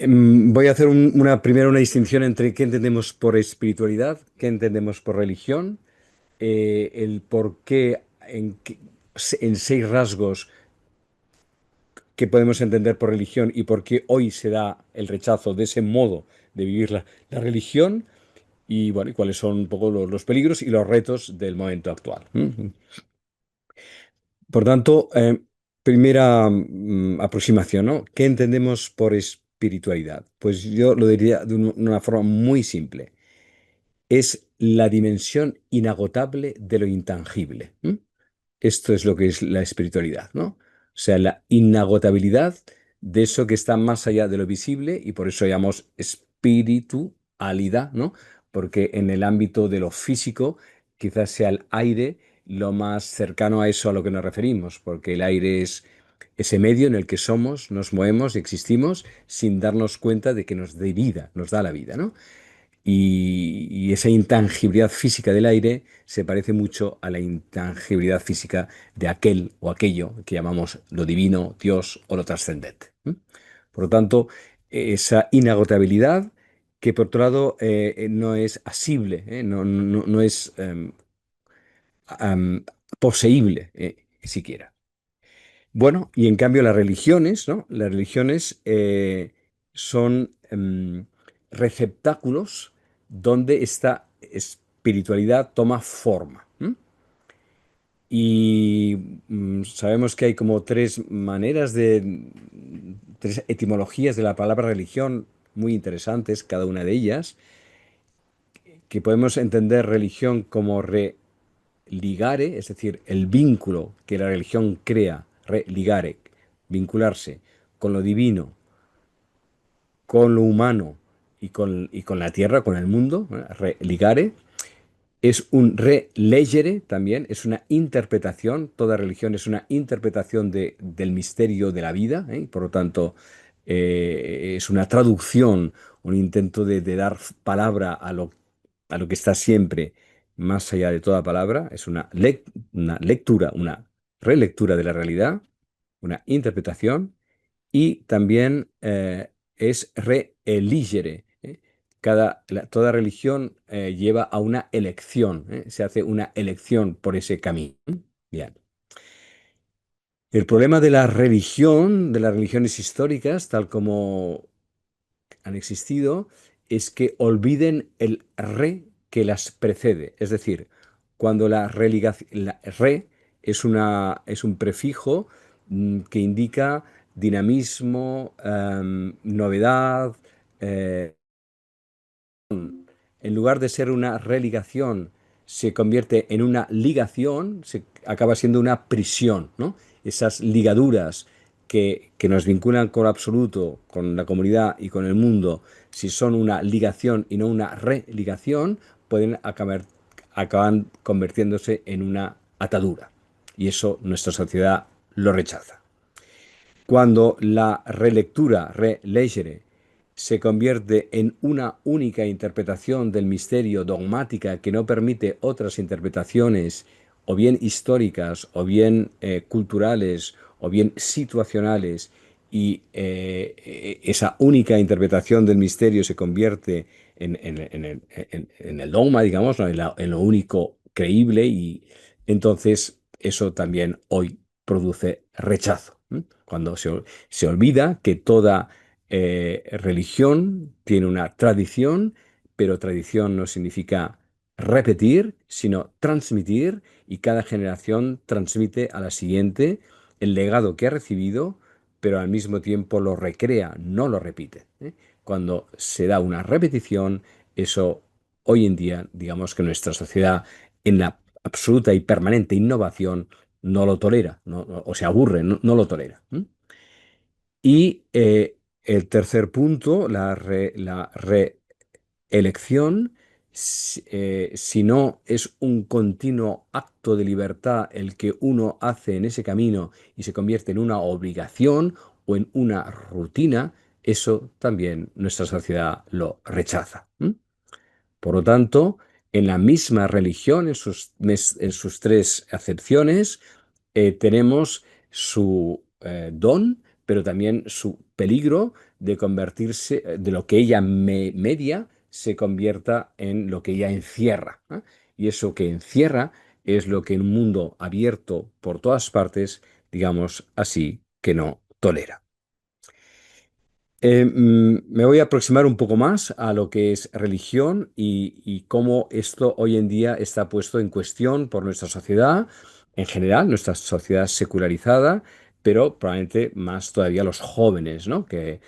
Voy a hacer primero una distinción entre qué entendemos por espiritualidad, qué entendemos por religión, el por qué en 6 rasgos que podemos entender por religión y por qué hoy se da el rechazo de ese modo de vivir la religión y bueno, y cuáles son un poco los peligros y los retos del momento actual. Por tanto, primera aproximación, ¿no? ¿Qué entendemos por espiritualidad? Pues yo lo diría de una forma muy simple. Es la dimensión inagotable de lo intangible. Esto es lo que es la espiritualidad, ¿no? O sea, la inagotabilidad de eso que está más allá de lo visible y por eso llamamos espiritualidad, ¿no? Porque en el ámbito de lo físico quizás sea el aire lo más cercano a eso a lo que nos referimos, porque el aire es ese medio en el que somos, nos movemos y existimos sin darnos cuenta de que nos da vida, nos da la vida, ¿no? Y esa intangibilidad física del aire se parece mucho a la intangibilidad física de aquel o aquello que llamamos lo divino, Dios o lo trascendente. Por lo tanto, esa inagotabilidad que por otro lado no es asible, no es poseíble siquiera. Bueno, y en cambio las religiones, ¿no? Las religiones son receptáculos donde esta espiritualidad toma forma. Y sabemos que hay como tres etimologías de la palabra religión muy interesantes, cada una de ellas, que podemos entender religión como religare, es decir, el vínculo que la religión crea, religare, vincularse con lo divino, con lo humano y con la tierra, con el mundo, religare. Es un relegere también, es una interpretación, toda religión es una interpretación del misterio de la vida, ¿eh? Por lo tanto, es una traducción, un intento de dar palabra a lo que está siempre más allá de toda palabra, es una lectura, una relectura de la realidad, una interpretación y también es reeligere. Toda religión lleva a una elección, se hace una elección por ese camino. Bien. El problema de las religiones históricas, tal como han existido, es que olviden el re que las precede. Es decir, cuando la re es un prefijo que indica dinamismo, novedad, eh, en lugar de ser una religación, se convierte en una ligación, se acaba siendo una prisión, ¿no? Esas ligaduras que nos vinculan con lo absoluto, con la comunidad y con el mundo, si son una ligación y no una religación, pueden acaban convirtiéndose en una atadura. Y eso nuestra sociedad lo rechaza. Cuando la relectura, relegere, se convierte en una única interpretación del misterio dogmática que no permite otras interpretaciones, o bien históricas, o bien culturales, o bien situacionales, y esa única interpretación del misterio se convierte en el dogma, digamos, ¿no? En lo único creíble, y entonces eso también hoy produce rechazo. Cuando se olvida que toda religión tiene una tradición, pero tradición no significa repetir, sino transmitir, y cada generación transmite a la siguiente el legado que ha recibido, pero al mismo tiempo lo recrea, no lo repite. Cuando se da una repetición, eso hoy en día, digamos que nuestra sociedad, en la absoluta y permanente innovación, no lo tolera, o se aburre, no lo tolera. Y el tercer punto, la reelección, si no es un continuo acto de libertad el que uno hace en ese camino y se convierte en una obligación o en una rutina, eso también nuestra sociedad lo rechaza. Por lo tanto, en la misma religión, en sus tres acepciones, tenemos su don, pero también su peligro de convertirse, de lo que ella media, se convierta en lo que ella encierra, ¿eh? Y eso que encierra es lo que en un mundo abierto por todas partes, digamos así, que no tolera. Me voy a aproximar un poco más a lo que es religión y cómo esto hoy en día está puesto en cuestión por nuestra sociedad en general, nuestra sociedad secularizada, pero probablemente más todavía los jóvenes, ¿no? Que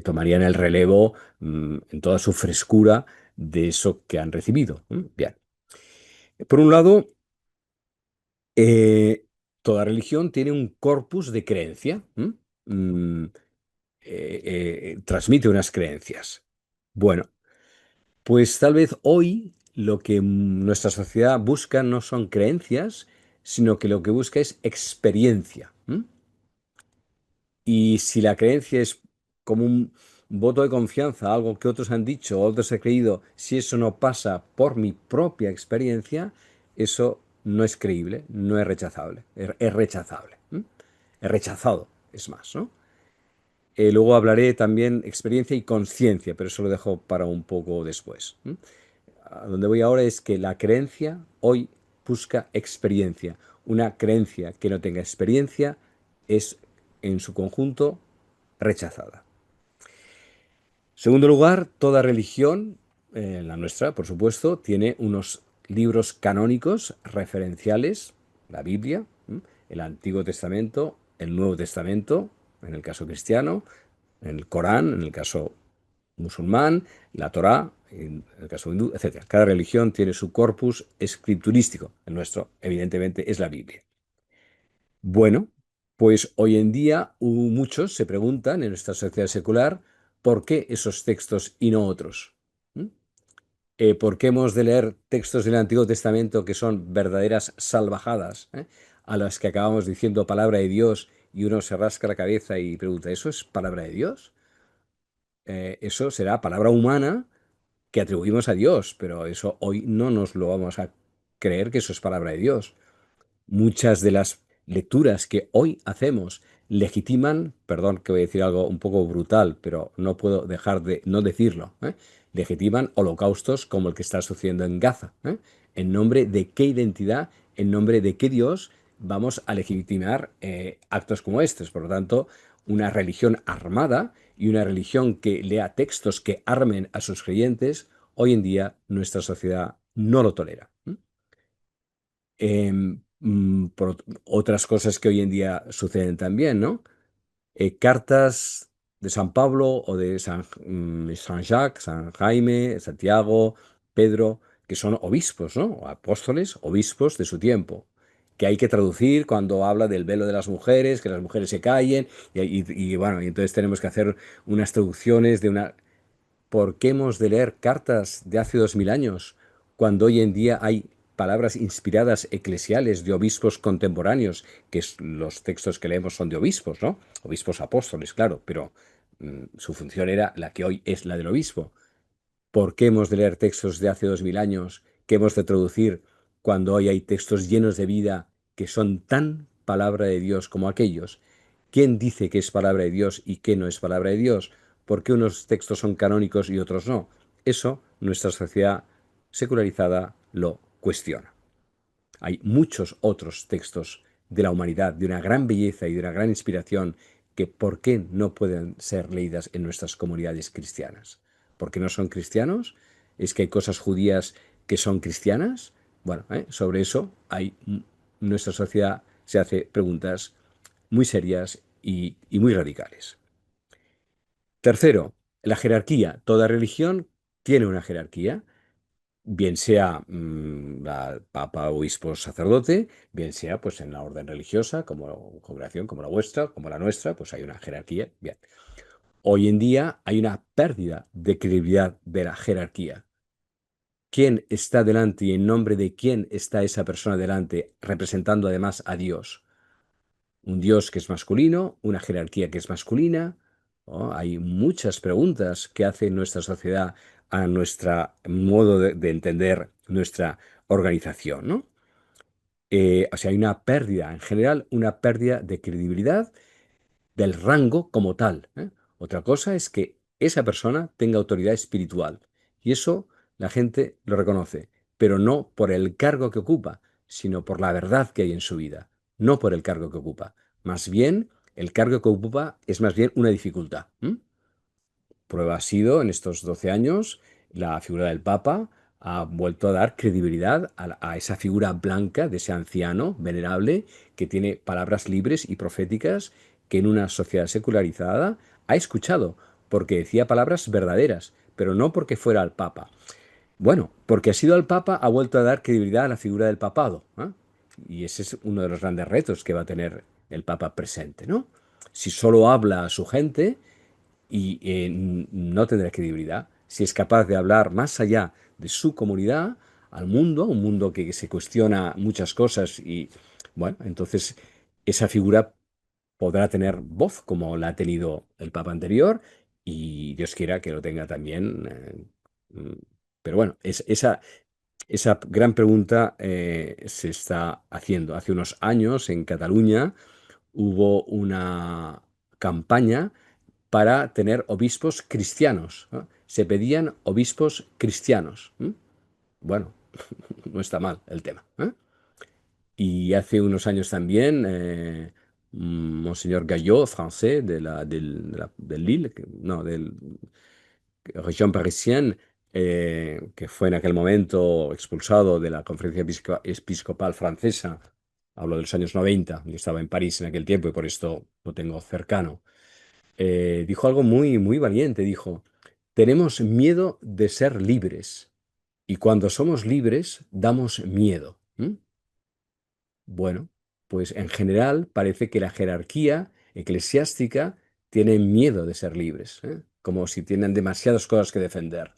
tomarían el relevo, en toda su frescura de eso que han recibido. Bien. Por un lado, eh, toda religión tiene un corpus de creencia. Mm, Transmite unas creencias. Bueno, pues tal vez hoy lo que nuestra sociedad busca no son creencias, sino que lo que busca es experiencia. Y si la creencia es como un voto de confianza, algo que otros han dicho, otros han creído, si eso no pasa por mi propia experiencia, eso no es creíble, no es rechazable, es rechazable. Es rechazado, es más, ¿no? Luego hablaré también experiencia y conciencia, pero eso lo dejo para un poco después. A donde voy ahora es que la creencia hoy busca experiencia. Una creencia que no tenga experiencia es en su conjunto rechazada. Segundo lugar, toda religión, la nuestra, por supuesto, tiene unos libros canónicos referenciales, la Biblia, el Antiguo Testamento, el Nuevo Testamento, en el caso cristiano, el Corán, en el caso musulmán, la Torá, en el caso hindú, etc. Cada religión tiene su corpus escriturístico. El nuestro, evidentemente, es la Biblia. Bueno, pues hoy en día muchos se preguntan en nuestra sociedad secular por qué esos textos y no otros. ¿Mm? ¿Por qué hemos de leer textos del Antiguo Testamento que son verdaderas salvajadas, a las que acabamos diciendo palabra de Dios y uno se rasca la cabeza y pregunta, ¿eso es palabra de Dios? Eso será palabra humana que atribuimos a Dios, pero eso hoy no nos lo vamos a creer que eso es palabra de Dios. Muchas de las lecturas que hoy hacemos legitiman, perdón que voy a decir algo un poco brutal, pero no puedo dejar de no decirlo, legitiman holocaustos como el que está sucediendo en Gaza. ¿En nombre de qué identidad, en nombre de qué Dios vamos a legitimar actos como estos? Por lo tanto, una religión armada y una religión que lea textos que armen a sus creyentes, hoy en día nuestra sociedad no lo tolera. Por otras cosas que hoy en día suceden también, ¿no? Cartas de San Pablo o de San Jacques, San Jaime, Santiago, Pedro, que son obispos, ¿no? O apóstoles, obispos de su tiempo, que hay que traducir cuando habla del velo de las mujeres, que las mujeres se callen, bueno, y entonces tenemos que hacer unas traducciones de una... ¿Por qué hemos de leer cartas de hace 2000 años cuando hoy en día hay palabras inspiradas eclesiales de obispos contemporáneos, los textos que leemos son de obispos, ¿no? Obispos apóstoles, claro, pero su función era la que hoy es la del obispo. ¿Por qué hemos de leer textos de hace 2000 años que hemos de traducir cuando hoy hay textos llenos de vida que son tan palabra de Dios como aquellos? ¿Quién dice que es palabra de Dios y qué no es palabra de Dios? ¿Por qué unos textos son canónicos y otros no? Eso nuestra sociedad secularizada lo cuestiona. Hay muchos otros textos de la humanidad, de una gran belleza y de una gran inspiración, que ¿por qué no pueden ser leídas en nuestras comunidades cristianas? ¿Por qué no son cristianos? ¿Es que hay cosas judías que son cristianas? Bueno, sobre eso nuestra sociedad se hace preguntas muy serias y muy radicales. Tercero, la jerarquía. Toda religión tiene una jerarquía, bien sea la papa, obispo, sacerdote, bien sea pues en la orden religiosa, como congregación, como la vuestra, como la nuestra, pues hay una jerarquía. Bien. Hoy en día hay una pérdida de credibilidad de la jerarquía. ¿Quién está delante y en nombre de quién está esa persona delante, representando además a Dios? Un Dios que es masculino, una jerarquía que es masculina. ¿No? Hay muchas preguntas que hace nuestra sociedad a nuestro modo de entender nuestra organización, ¿no? O sea, hay una pérdida, en general, una pérdida de credibilidad del rango como tal, ¿eh? Otra cosa es que esa persona tenga autoridad espiritual. Y eso la gente lo reconoce, pero no por el cargo que ocupa, sino por la verdad que hay en su vida, no por el cargo que ocupa. Más bien, el cargo que ocupa es más bien una dificultad. Prueba ha sido, en estos 12 años, la figura del Papa ha vuelto a dar credibilidad a esa figura blanca de ese anciano venerable que tiene palabras libres y proféticas que en una sociedad secularizada ha escuchado, porque decía palabras verdaderas, pero no porque fuera el Papa. Bueno, porque ha sido el Papa, ha vuelto a dar credibilidad a la figura del papado, ¿eh? Y ese es uno de los grandes retos que va a tener el Papa presente, ¿no? Si solo habla a su gente, y no tendrá credibilidad. Si es capaz de hablar más allá de su comunidad, al mundo, un mundo que se cuestiona muchas cosas y, bueno, entonces esa figura podrá tener voz como la ha tenido el Papa anterior y Dios quiera que lo tenga también. Pero bueno, esa gran pregunta se está haciendo. Hace unos años en Cataluña hubo una campaña para tener obispos cristianos, ¿no? Se pedían obispos cristianos. Bueno, no está mal el tema, ¿eh? Y hace unos años también, Monseñor Gallot, francés del Lille, no, del región parisienne, que fue en aquel momento expulsado de la conferencia episcopal francesa, hablo de los años 90, yo estaba en París en aquel tiempo y por esto lo tengo cercano. Dijo algo muy, muy valiente. Dijo, tenemos miedo de ser libres y cuando somos libres damos miedo. Bueno, pues en general parece que la jerarquía eclesiástica tiene miedo de ser libres, ¿eh? Como si tienen demasiadas cosas que defender.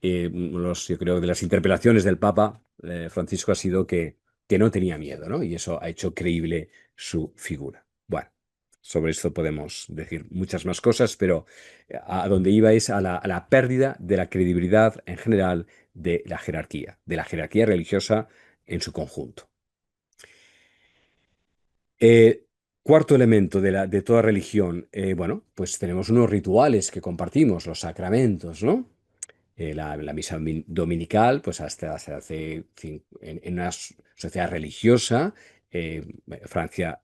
Yo creo que de las interpelaciones del Papa Francisco ha sido que no tenía miedo, ¿no? Y eso ha hecho creíble su figura. Bueno, sobre esto podemos decir muchas más cosas, pero a donde iba es a la pérdida de la credibilidad en general de la jerarquía religiosa en su conjunto. Eh, Cuarto elemento de toda religión, bueno, pues tenemos unos rituales que compartimos, los sacramentos, ¿no? La misa dominical, pues hasta hace, en una sociedad religiosa, Francia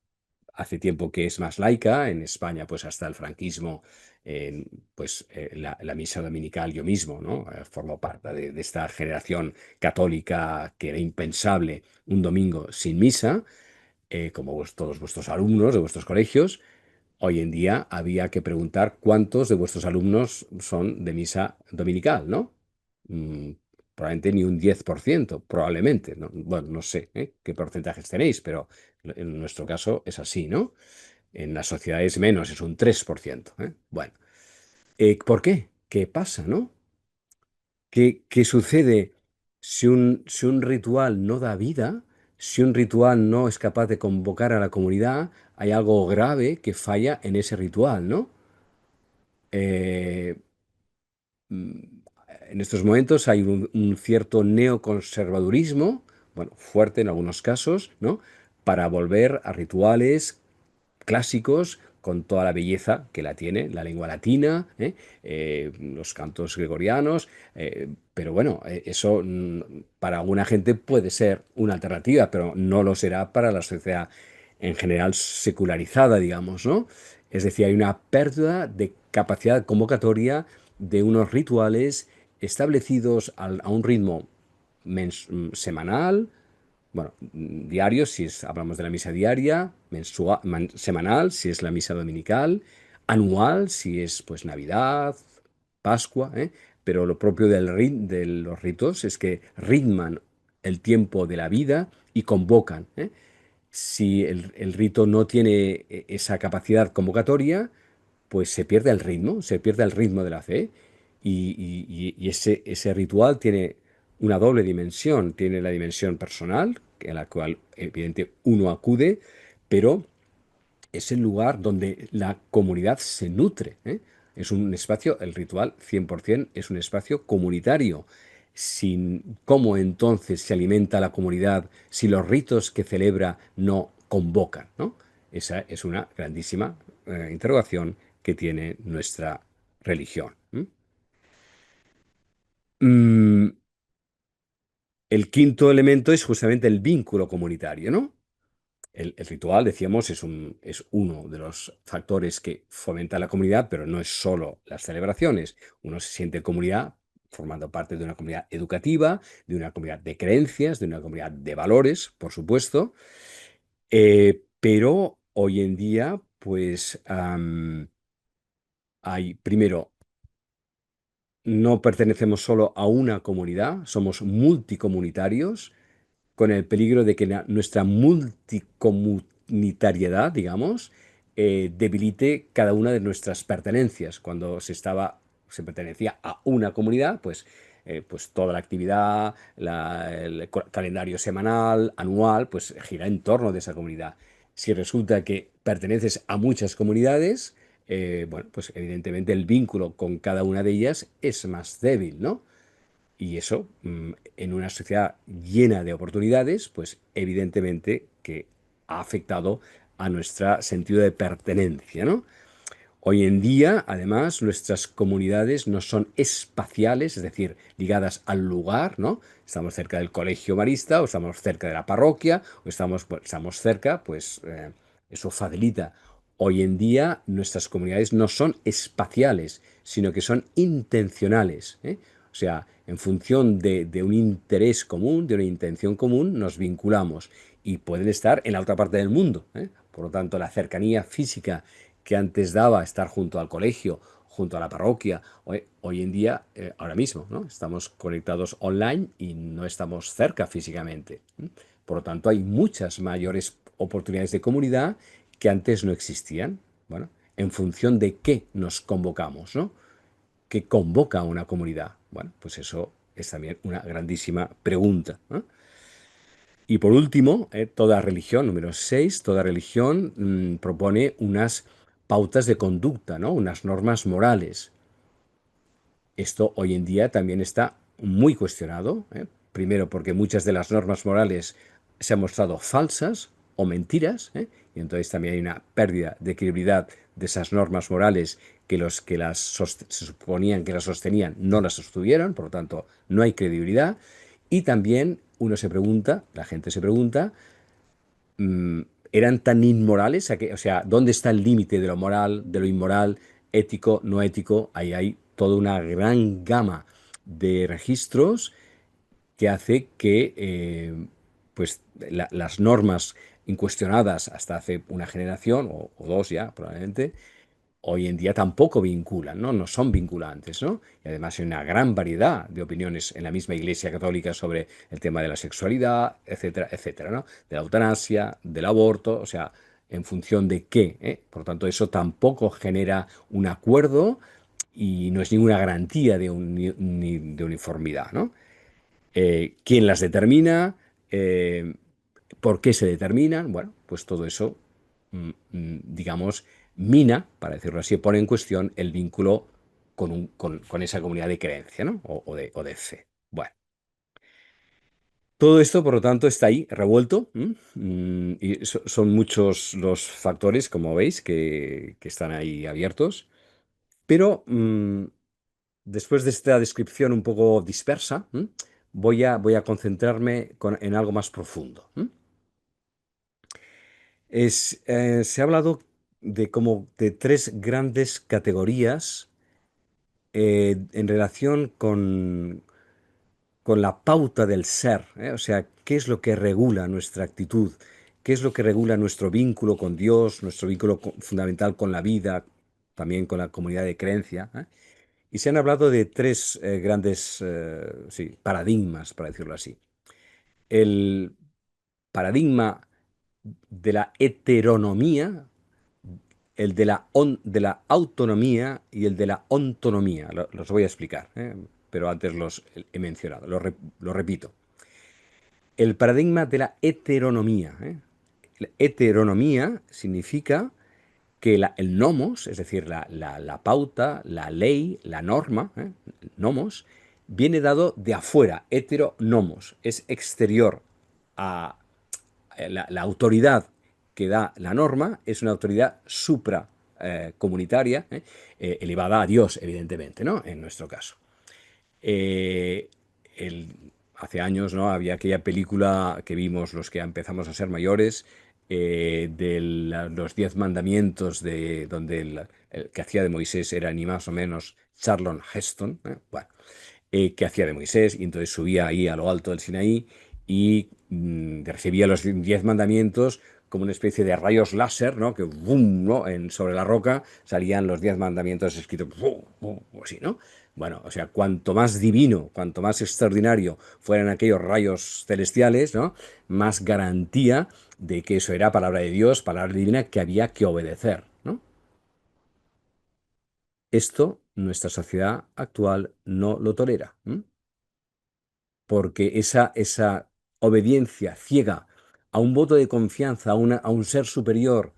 hace tiempo que es más laica, en España pues hasta el franquismo, la misa dominical yo mismo, ¿no? Formo parte de esta generación católica que era impensable un domingo sin misa, como todos vuestros alumnos de vuestros colegios. Hoy en día había que preguntar cuántos de vuestros alumnos son de misa dominical, ¿no? Mm, Probablemente ni un 10%, probablemente. Bueno, no sé, qué porcentajes tenéis, pero en nuestro caso es así, ¿no? En las sociedades menos, es un 3%, ¿eh? Bueno, ¿por qué? ¿Qué pasa, no? ¿Qué sucede si un ritual no da vida, si un ritual no es capaz de convocar a la comunidad? Hay algo grave que falla en ese ritual, ¿no? Eh, mm, en estos momentos hay un cierto neoconservadurismo, bueno, fuerte en algunos casos, ¿no? Para volver a rituales clásicos con toda la belleza que la tiene la lengua latina, los cantos gregorianos, pero bueno, eso para alguna gente puede ser una alternativa, pero no lo será para la sociedad en general secularizada, digamos, ¿no? Es decir, hay una pérdida de capacidad convocatoria de unos rituales establecidos a un ritmo semanal, bueno, diario, si hablamos de la misa diaria, semanal, si es la misa dominical, anual, si es pues Navidad, Pascua, ¿eh? Pero lo propio de los ritos es que ritman el tiempo de la vida y convocan, ¿eh? Si el rito no tiene esa capacidad convocatoria, pues se pierde el ritmo de la fe y ese ritual tiene una doble dimensión. Tiene la dimensión personal, en la cual evidentemente uno acude, pero es el lugar donde la comunidad se nutre, ¿eh? Es un espacio, el ritual 100% es un espacio comunitario. Sin cómo entonces se alimenta la comunidad si los ritos que celebra no convocan, ¿no? Esa es una grandísima interrogación que tiene nuestra religión. Mm, el quinto elemento es justamente el vínculo comunitario, ¿no? El ritual, decíamos, es uno de los factores que fomenta la comunidad, pero no es solo las celebraciones. Uno se siente en comunidad formando parte de una comunidad educativa, de una comunidad de creencias, de una comunidad de valores, por supuesto. Pero hoy en día, pues hay, primero, no pertenecemos solo a una comunidad, somos multicomunitarios con el peligro de que nuestra multicomunitariedad, digamos, debilite cada una de nuestras pertenencias. Cuando se pertenecía a una comunidad, pues toda la actividad, el calendario semanal, anual, pues gira en torno de esa comunidad. Si resulta que perteneces a muchas comunidades, bueno, pues evidentemente el vínculo con cada una de ellas es más débil, ¿no? Y eso, en una sociedad llena de oportunidades, pues evidentemente que ha afectado a nuestro sentido de pertenencia, ¿no? Hoy en día, además, nuestras comunidades no son espaciales, es decir, ligadas al lugar, ¿no? Estamos cerca del colegio marista, o estamos cerca de la parroquia, o estamos cerca, pues eso facilita. Hoy en día, nuestras comunidades no son espaciales, sino que son intencionales, ¿eh? O sea, en función de un interés común, de una intención común, nos vinculamos y pueden estar en la otra parte del mundo, ¿eh? Por lo tanto, la cercanía física que antes daba estar junto al colegio, junto a la parroquia, hoy en día, ahora mismo, ¿no? Estamos conectados online y no estamos cerca físicamente. Por lo tanto, hay muchas mayores oportunidades de comunidad que antes no existían. Bueno, en función de qué nos convocamos, ¿no? ¿Qué convoca a una comunidad? Bueno, pues eso es también una grandísima pregunta, ¿no? Y por último, toda religión, número 6, toda religión propone unas pautas de conducta, ¿no? Unas normas morales. Esto hoy en día también está muy cuestionado, ¿eh? Primero porque muchas de las normas morales se han mostrado falsas o mentiras, ¿eh? Y entonces también hay una pérdida de credibilidad de esas normas morales que los que se suponían que las sostenían no las sostuvieron, por lo tanto no hay credibilidad. Y también uno se pregunta, la gente se pregunta, mm, ¿eran tan inmorales? O sea, ¿dónde está el límite de lo moral, de lo inmoral, ético, no ético? Ahí hay toda una gran gama de registros que hace que pues, las normas incuestionadas hasta hace una generación o dos ya probablemente, hoy en día tampoco vinculan, ¿no? No son vinculantes, ¿no? Y además hay una gran variedad de opiniones en la misma Iglesia Católica sobre el tema de la sexualidad, etcétera, etcétera, ¿no? De la eutanasia, del aborto, o sea, en función de qué, ¿eh? Por lo tanto, eso tampoco genera un acuerdo y no es ninguna garantía de, ni de uniformidad, ¿no? ¿Quién las determina? ¿Por qué se determinan? Bueno, pues todo eso, digamos, mina, para decirlo así, pone en cuestión el vínculo con esa comunidad de creencia, ¿no? O de fe. Bueno, todo esto, por lo tanto, está ahí revuelto, y son muchos los factores, como veis, que están ahí abiertos, pero después de esta descripción un poco dispersa, voy a concentrarme en algo más profundo. Se ha hablado de como de tres grandes categorías en relación con la pauta del ser, ¿eh? O sea, ¿qué es lo que regula nuestra actitud? ¿Qué es lo que regula nuestro vínculo con Dios, nuestro vínculo fundamental con la vida, también con la comunidad de creencia? ¿Eh? Y se han hablado de tres grandes sí, paradigmas, para decirlo así. El paradigma de la heteronomía, el de la autonomía y el de la ontonomía. Los voy a explicar, pero antes los he mencionado. Lo repito. El paradigma de la heteronomía. La heteronomía significa que el nomos, es decir, la pauta, la ley, la norma, nomos, viene dado de afuera, heteronomos, es exterior a la autoridad que da la norma, es una autoridad comunitaria, elevada a Dios, evidentemente, ¿no? En nuestro caso. Eh, hace años, ¿no? Había aquella película que vimos los que empezamos a ser mayores, de los 10 mandamientos, donde el que hacía de Moisés era ni más o menos Charlton Heston, ¿eh? Bueno, que hacía de Moisés, y entonces subía ahí a lo alto del Sinaí y recibía los 10 mandamientos como una especie de rayos láser, ¿no? Que ¡bum!, ¿no? Sobre la roca salían los 10 mandamientos escritos, ¡bum!, ¡bum!, así, ¿no? Bueno, o sea, cuanto más divino, cuanto más extraordinario fueran aquellos rayos celestiales, ¿no? Más garantía de que eso era palabra de Dios, palabra divina que había que obedecer, ¿no? Esto nuestra sociedad actual no lo tolera, ¿m? Porque esa obediencia ciega a un voto de confianza, a un ser superior,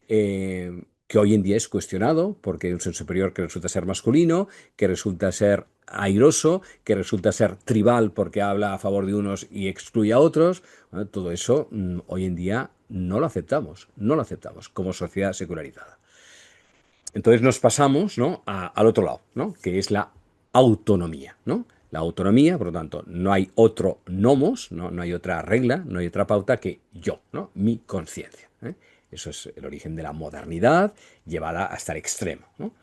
que hoy en día es cuestionado, porque es un ser superior que resulta ser masculino, que resulta ser airoso, que resulta ser tribal porque habla a favor de unos y excluye a otros. Bueno, todo eso hoy en día no lo aceptamos, no lo aceptamos como sociedad secularizada. Entonces nos pasamos, ¿no? Al otro lado, ¿no? Que es la autonomía, ¿no? La autonomía, por lo tanto, no hay otro nomos, ¿no? No hay otra regla, no hay otra pauta que yo, ¿no? Mi conciencia, ¿eh? Eso es el origen de la modernidad llevada hasta el extremo, ¿no?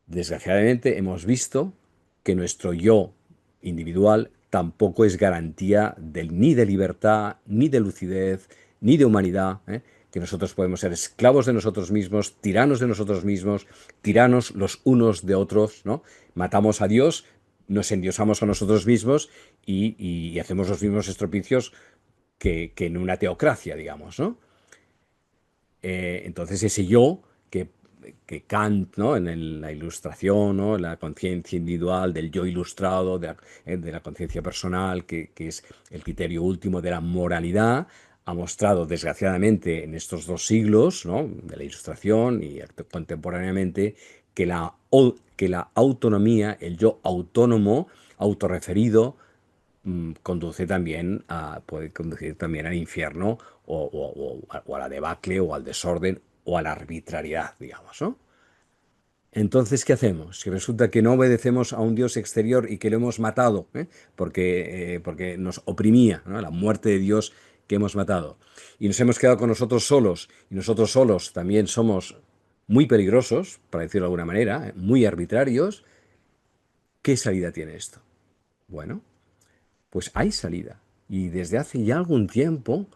Desgraciadamente hemos visto que nuestro yo individual tampoco es garantía ni de libertad, ni de lucidez, ni de humanidad, ¿eh? Que nosotros podemos ser esclavos de nosotros mismos, tiranos los unos de otros, ¿no? Matamos a Dios, nos endiosamos a nosotros mismos y hacemos los mismos estropicios que en una teocracia, digamos, ¿no? Entonces ese yo que Kant, ¿no? La ilustración, ¿no? La conciencia individual del yo ilustrado, de la conciencia personal, que es el criterio último de la moralidad, ha mostrado desgraciadamente en estos 2 siglos, ¿no? De la ilustración y contemporáneamente, que la autonomía, el yo autónomo, autorreferido, puede conducir también al infierno, o a la debacle o al desorden o a la arbitrariedad, digamos, ¿no? Entonces, ¿qué hacemos? Si resulta que no obedecemos a un Dios exterior y que lo hemos matado, ¿eh? Porque nos oprimía, ¿no? La muerte de Dios que hemos matado. Y nos hemos quedado con nosotros solos, y nosotros solos también somos muy peligrosos, para decirlo de alguna manera, muy arbitrarios. ¿Qué salida tiene esto? Bueno, pues hay salida. Y desde hace ya algún tiempo,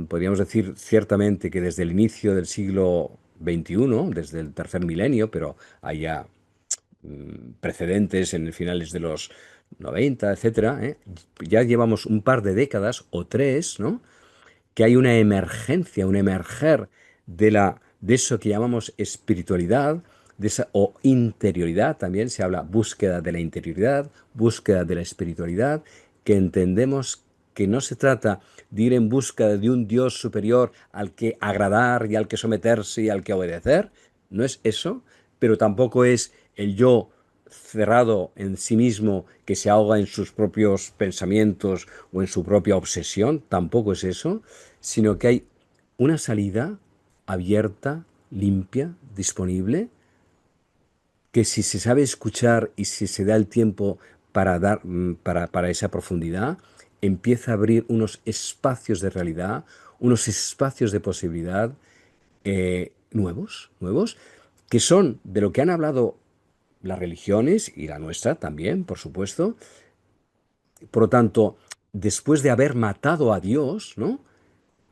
podríamos decir ciertamente que desde el inicio del siglo XXI, desde el tercer milenio, pero hay ya precedentes en finales de los 90, etcétera, ¿eh? Ya llevamos un par de décadas o tres, ¿no? Que hay una emergencia, un emerger de eso que llamamos espiritualidad, o interioridad, también se habla búsqueda de la interioridad, búsqueda de la espiritualidad, que entendemos que no se trata de ir en busca de un Dios superior al que agradar y al que someterse y al que obedecer, no es eso, pero tampoco es el yo cerrado en sí mismo que se ahoga en sus propios pensamientos o en su propia obsesión, tampoco es eso, sino que hay una salida abierta, limpia, disponible, que si se sabe escuchar y si se da el tiempo para esa profundidad, empieza a abrir unos espacios de realidad, unos espacios de posibilidad, nuevos, que son de lo que han hablado las religiones y la nuestra también, por supuesto. Por lo tanto, después de haber matado a Dios, ¿no?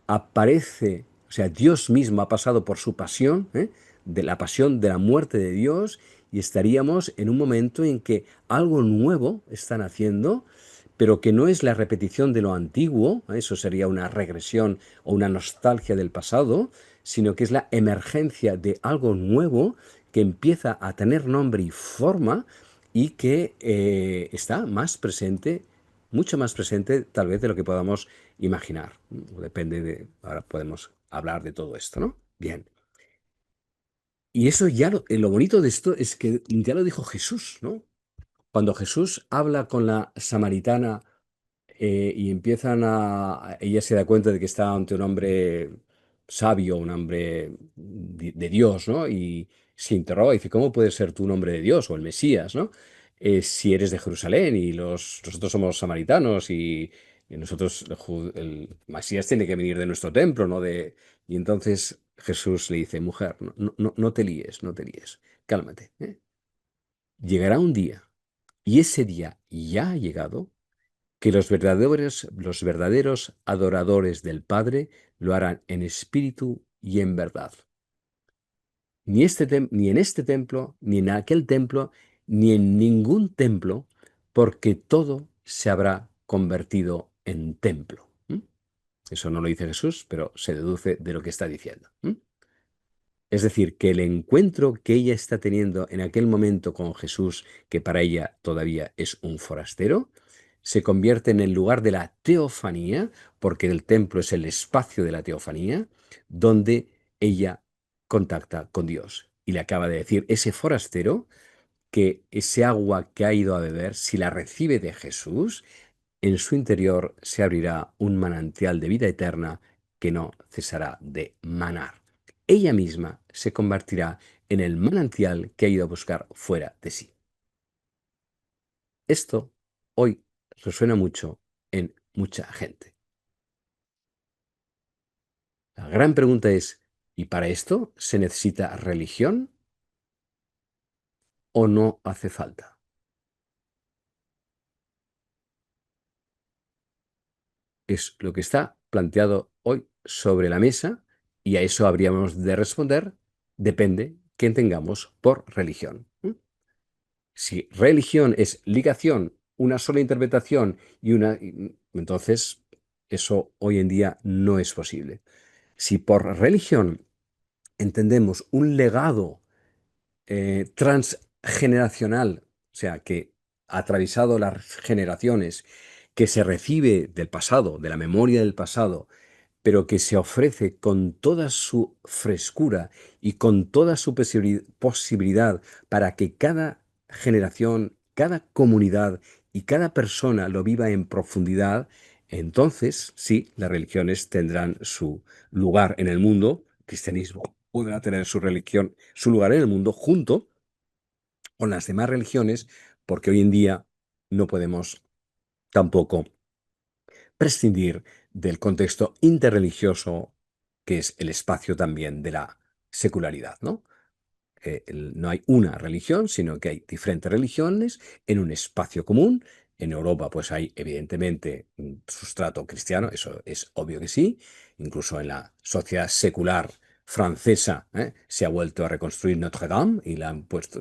Aparece, o sea, Dios mismo ha pasado por su pasión, ¿eh? De la pasión de la muerte de Dios, y estaríamos en un momento en que algo nuevo están haciendo, pero que no es la repetición de lo antiguo, ¿eh? Eso sería una regresión o una nostalgia del pasado, sino que es la emergencia de algo nuevo que empieza a tener nombre y forma, y que está más presente, mucho más presente tal vez de lo que podamos imaginar. Depende de, ahora podemos hablar de todo esto, ¿no? Bien. Y eso ya lo bonito de esto es que ya lo dijo Jesús, ¿no? Cuando Jesús habla con la samaritana, y ella se da cuenta de que está ante un hombre sabio, un hombre de Dios, ¿no? Y se interroga y dice, ¿cómo puede ser tú un hombre de Dios o el Mesías, ¿no? Si eres de Jerusalén y nosotros somos samaritanos y nosotros, el Mesías tiene que venir de nuestro templo, ¿no? Y entonces Jesús le dice, mujer, no te líes, no te líes, cálmate, ¿eh? Llegará un día, y ese día ya ha llegado, que los verdaderos adoradores del Padre lo harán en espíritu y en verdad. Ni en este templo, ni en aquel templo, ni en ningún templo, porque todo se habrá convertido en templo. ¿Mm? Eso no lo dice Jesús, pero se deduce de lo que está diciendo. ¿Mm? Es decir, que el encuentro que ella está teniendo en aquel momento con Jesús, que para ella todavía es un forastero, se convierte en el lugar de la teofanía, porque el templo es el espacio de la teofanía, donde ella contacta con Dios. Y le acaba de decir ese forastero que ese agua que ha ido a beber, si la recibe de Jesús, en su interior se abrirá un manantial de vida eterna que no cesará de manar. Ella misma se convertirá en el manantial que ha ido a buscar fuera de sí. Esto hoy resuena mucho en mucha gente. La gran pregunta es, ¿y para esto se necesita religión o no hace falta? Es lo que está planteado hoy sobre la mesa y a eso habríamos de responder, depende qué tengamos por religión. Si religión es ligación, una sola interpretación entonces eso hoy en día no es posible. Si por religión entendemos un legado transgeneracional, o sea, que ha atravesado las generaciones, que se recibe del pasado, de la memoria del pasado, pero que se ofrece con toda su frescura y con toda su posibilidad para que cada generación, cada comunidad y cada persona lo viva en profundidad, entonces sí, las religiones tendrán su lugar en el mundo, el cristianismo podrá tener su religión, su lugar en el mundo junto con las demás religiones, porque hoy en día no podemos tampoco prescindir del contexto interreligioso, que es el espacio también de la secularidad, ¿no? No hay una religión, sino que hay diferentes religiones en un espacio común. En Europa, pues hay evidentemente un sustrato cristiano, eso es obvio que sí. Incluso en la sociedad secular francesa, se ha vuelto a reconstruir Notre Dame y la han puesto,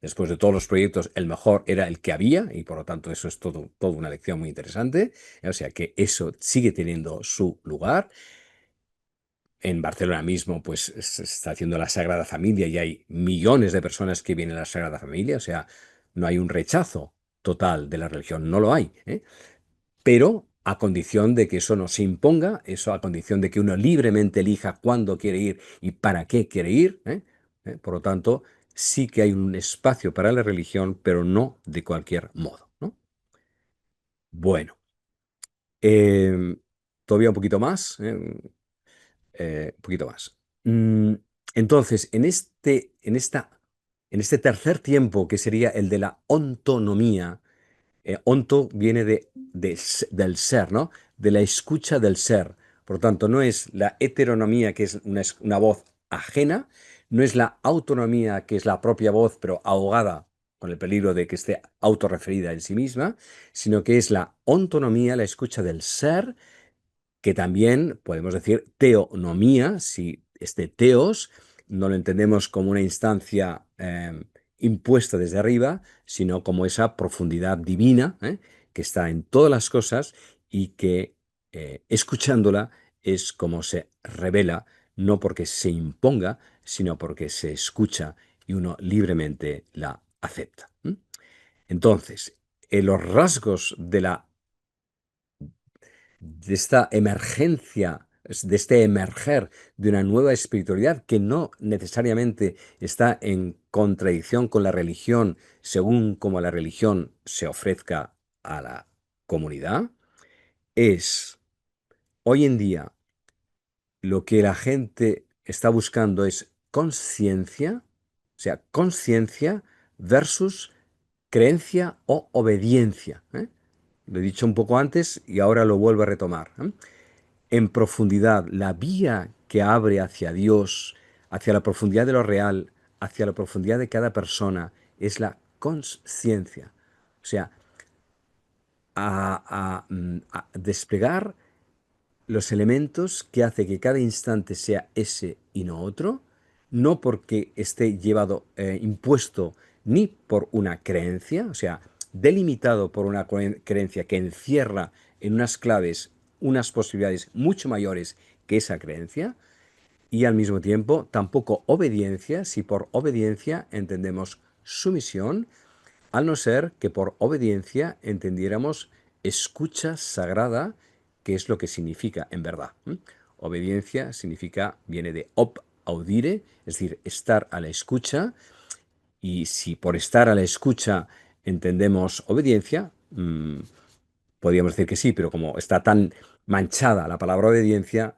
después de todos los proyectos, el mejor era el que había y por lo tanto eso es todo una lección muy interesante. O sea que eso sigue teniendo su lugar. En Barcelona mismo, pues se está haciendo la Sagrada Familia y hay millones de personas que vienen a la Sagrada Familia, o sea, no hay un rechazo total de la religión, no lo hay, ¿eh? Pero a condición de que eso no se imponga, eso a condición de que uno libremente elija cuándo quiere ir y para qué quiere ir, ¿eh? Por lo tanto, sí que hay un espacio para la religión, pero no de cualquier modo, ¿no? Bueno, em, todavía un poquito más, un poquito más. Mm, entonces, en este tercer tiempo, que sería el de la ontonomía, onto viene del ser, ¿no? De la escucha del ser. Por lo tanto, no es la heteronomía, que es una voz ajena, no es la autonomía, que es la propia voz, pero ahogada con el peligro de que esté autorreferida en sí misma, sino que es la ontonomía, la escucha del ser, que también podemos decir teonomía, si este teos no lo entendemos como una instancia impuesta desde arriba, sino como esa profundidad divina, que está en todas las cosas y que escuchándola es como se revela, no porque se imponga, sino porque se escucha y uno libremente la acepta. Entonces, los rasgos de esta emergencia, de este emerger de una nueva espiritualidad que no necesariamente está en contradicción con la religión según como la religión se ofrezca a la comunidad, es hoy en día lo que la gente está buscando es conciencia, o sea, conciencia versus creencia o obediencia, ¿eh? Lo he dicho un poco antes y ahora lo vuelvo a retomar, ¿eh? En profundidad, la vía que abre hacia Dios, hacia la profundidad de lo real, hacia la profundidad de cada persona, es la conciencia. O sea, a desplegar los elementos que hace que cada instante sea ese y no otro, no porque esté llevado, impuesto ni por una creencia, o sea, delimitado por una creencia que encierra en unas claves unas posibilidades mucho mayores que esa creencia, y al mismo tiempo tampoco obediencia, si por obediencia entendemos sumisión, al no ser que por obediencia entendiéramos escucha sagrada, que es lo que significa en verdad. Obediencia significa, viene de audire, es decir, estar a la escucha, y si por estar a la escucha entendemos obediencia, podríamos decir que sí, pero como está tan manchada la palabra obediencia,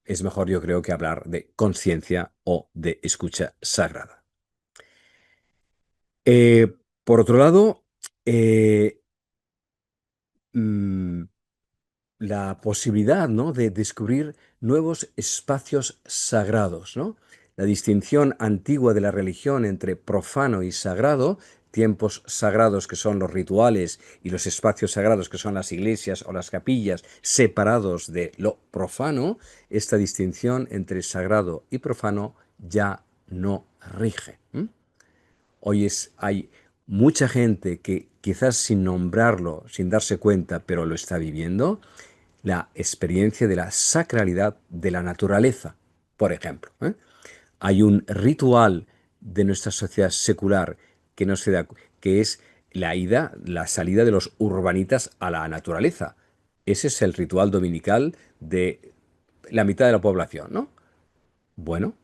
es mejor yo creo que hablar de conciencia o de escucha sagrada. Eh, por otro lado, eh, mm, la posibilidad, ¿no?, de descubrir nuevos espacios sagrados, ¿no? La distinción antigua de la religión entre profano y sagrado, tiempos sagrados que son los rituales y los espacios sagrados que son las iglesias o las capillas separados de lo profano, esta distinción entre sagrado y profano ya no rige. Hoy hay mucha gente que quizás sin nombrarlo, sin darse cuenta, pero lo está viviendo, la experiencia de la sacralidad de la naturaleza, por ejemplo, ¿eh? Hay un ritual de nuestra sociedad secular que no se da, que es la salida de los urbanitas a la naturaleza. Ese es el ritual dominical de la mitad de la población, ¿no? Bueno,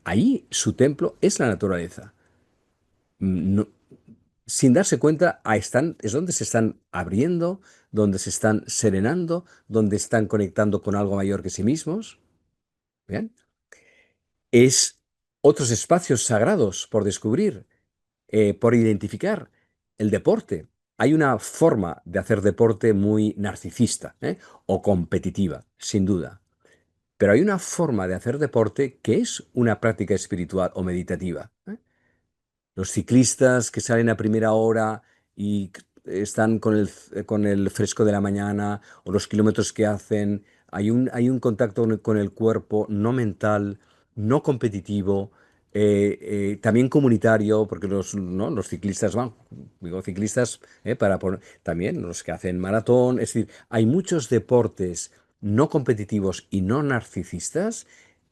ahí su templo es la naturaleza. No, sin darse cuenta, es donde se están abriendo, donde se están serenando, donde están conectando con algo mayor que sí mismos. ¿Bien? Es otros espacios sagrados por descubrir, por identificar. El deporte. Hay una forma de hacer deporte muy narcisista, o competitiva, sin duda. Pero hay una forma de hacer deporte que es una práctica espiritual o meditativa, ¿eh? Los ciclistas que salen a primera hora y están con el fresco de la mañana, o los kilómetros que hacen, hay un contacto con el cuerpo no mental, no competitivo, también comunitario, porque ¿no?, los ciclistas van, digo ciclistas, también los que hacen maratón, es decir, hay muchos deportes no competitivos y no narcisistas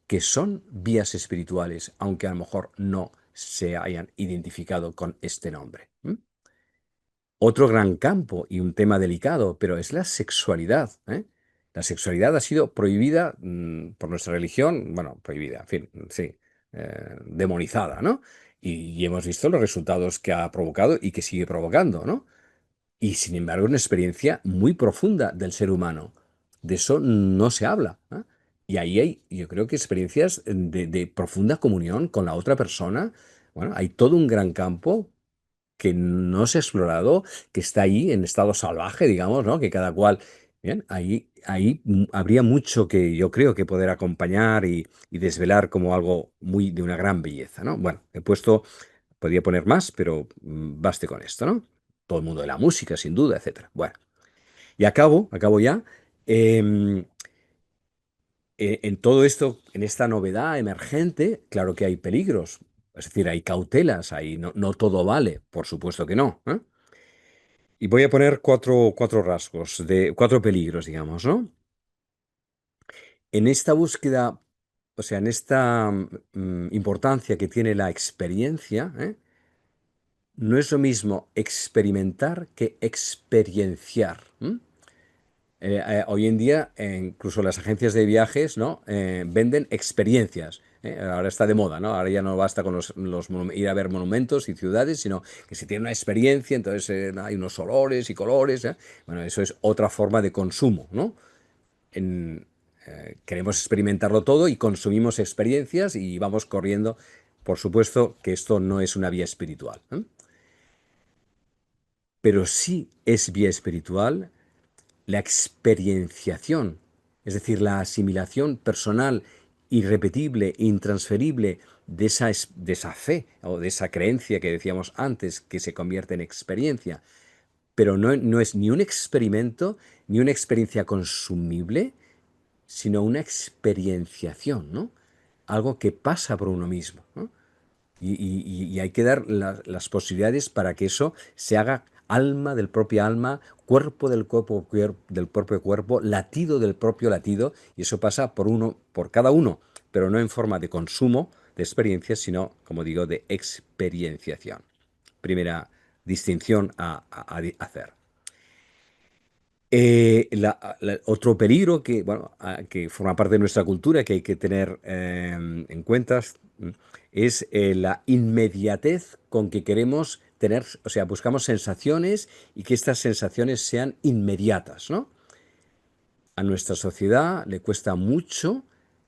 que son vías espirituales, aunque a lo mejor no se hayan identificado con este nombre. Otro gran campo y un tema delicado, pero es la sexualidad, ¿eh? La sexualidad ha sido prohibida, por nuestra religión, bueno, prohibida, en fin, sí, demonizada, ¿no? Y hemos visto los resultados que ha provocado y que sigue provocando, ¿no? Y sin embargo, es una experiencia muy profunda del ser humano. De eso no se habla, ¿eh? Y ahí hay, yo creo que experiencias de profunda comunión con la otra persona. Bueno, hay todo un gran campo que no se ha explorado, que está ahí en estado salvaje, digamos, ¿no? Que cada cual. Bien, ahí habría mucho que yo creo que poder acompañar y desvelar como algo muy de una gran belleza, ¿no? Bueno, podría poner más, pero baste con esto, ¿no? Todo el mundo de la música, sin duda, etcétera. Bueno, y acabo ya. em, en todo esto, en esta novedad emergente, claro que hay peligros, es decir, hay cautelas, no todo vale, por supuesto que no, ¿eh? Y voy a poner cuatro rasgos, cuatro peligros, digamos, ¿no? En esta búsqueda, o sea, en esta importancia que tiene la experiencia, no es lo mismo experimentar que experienciar. Hoy en día, incluso las agencias de viajes, ¿no?, venden experiencias. Ahora está de moda, ¿no? Ahora ya no basta con ir a ver monumentos y ciudades, sino que se tiene una experiencia, entonces hay unos olores y colores, ¿eh? Bueno, eso es otra forma de consumo, ¿no? En, queremos experimentarlo todo y consumimos experiencias y vamos corriendo. Por supuesto que esto no es una vía espiritual, ¿eh? Pero sí es vía espiritual la experienciación, es decir, la asimilación personal, irrepetible, intransferible de esa fe o de esa creencia que decíamos antes, que se convierte en experiencia. Pero no es ni un experimento, ni una experiencia consumible, sino una experienciación, ¿no? Algo que pasa por uno mismo, ¿no? Y hay que dar las posibilidades para que eso se haga alma del propio alma, cuerpo del cuerpo, del propio cuerpo, latido del propio latido, y eso pasa por uno, por cada uno, pero no en forma de consumo de experiencias, sino, como digo, de experienciación. Primera distinción a hacer. Otro peligro que, bueno, que forma parte de nuestra cultura, que hay que tener en cuenta, es la inmediatez con que queremos tener, o sea, buscamos sensaciones y que estas sensaciones sean inmediatas, ¿no? A nuestra sociedad le cuesta mucho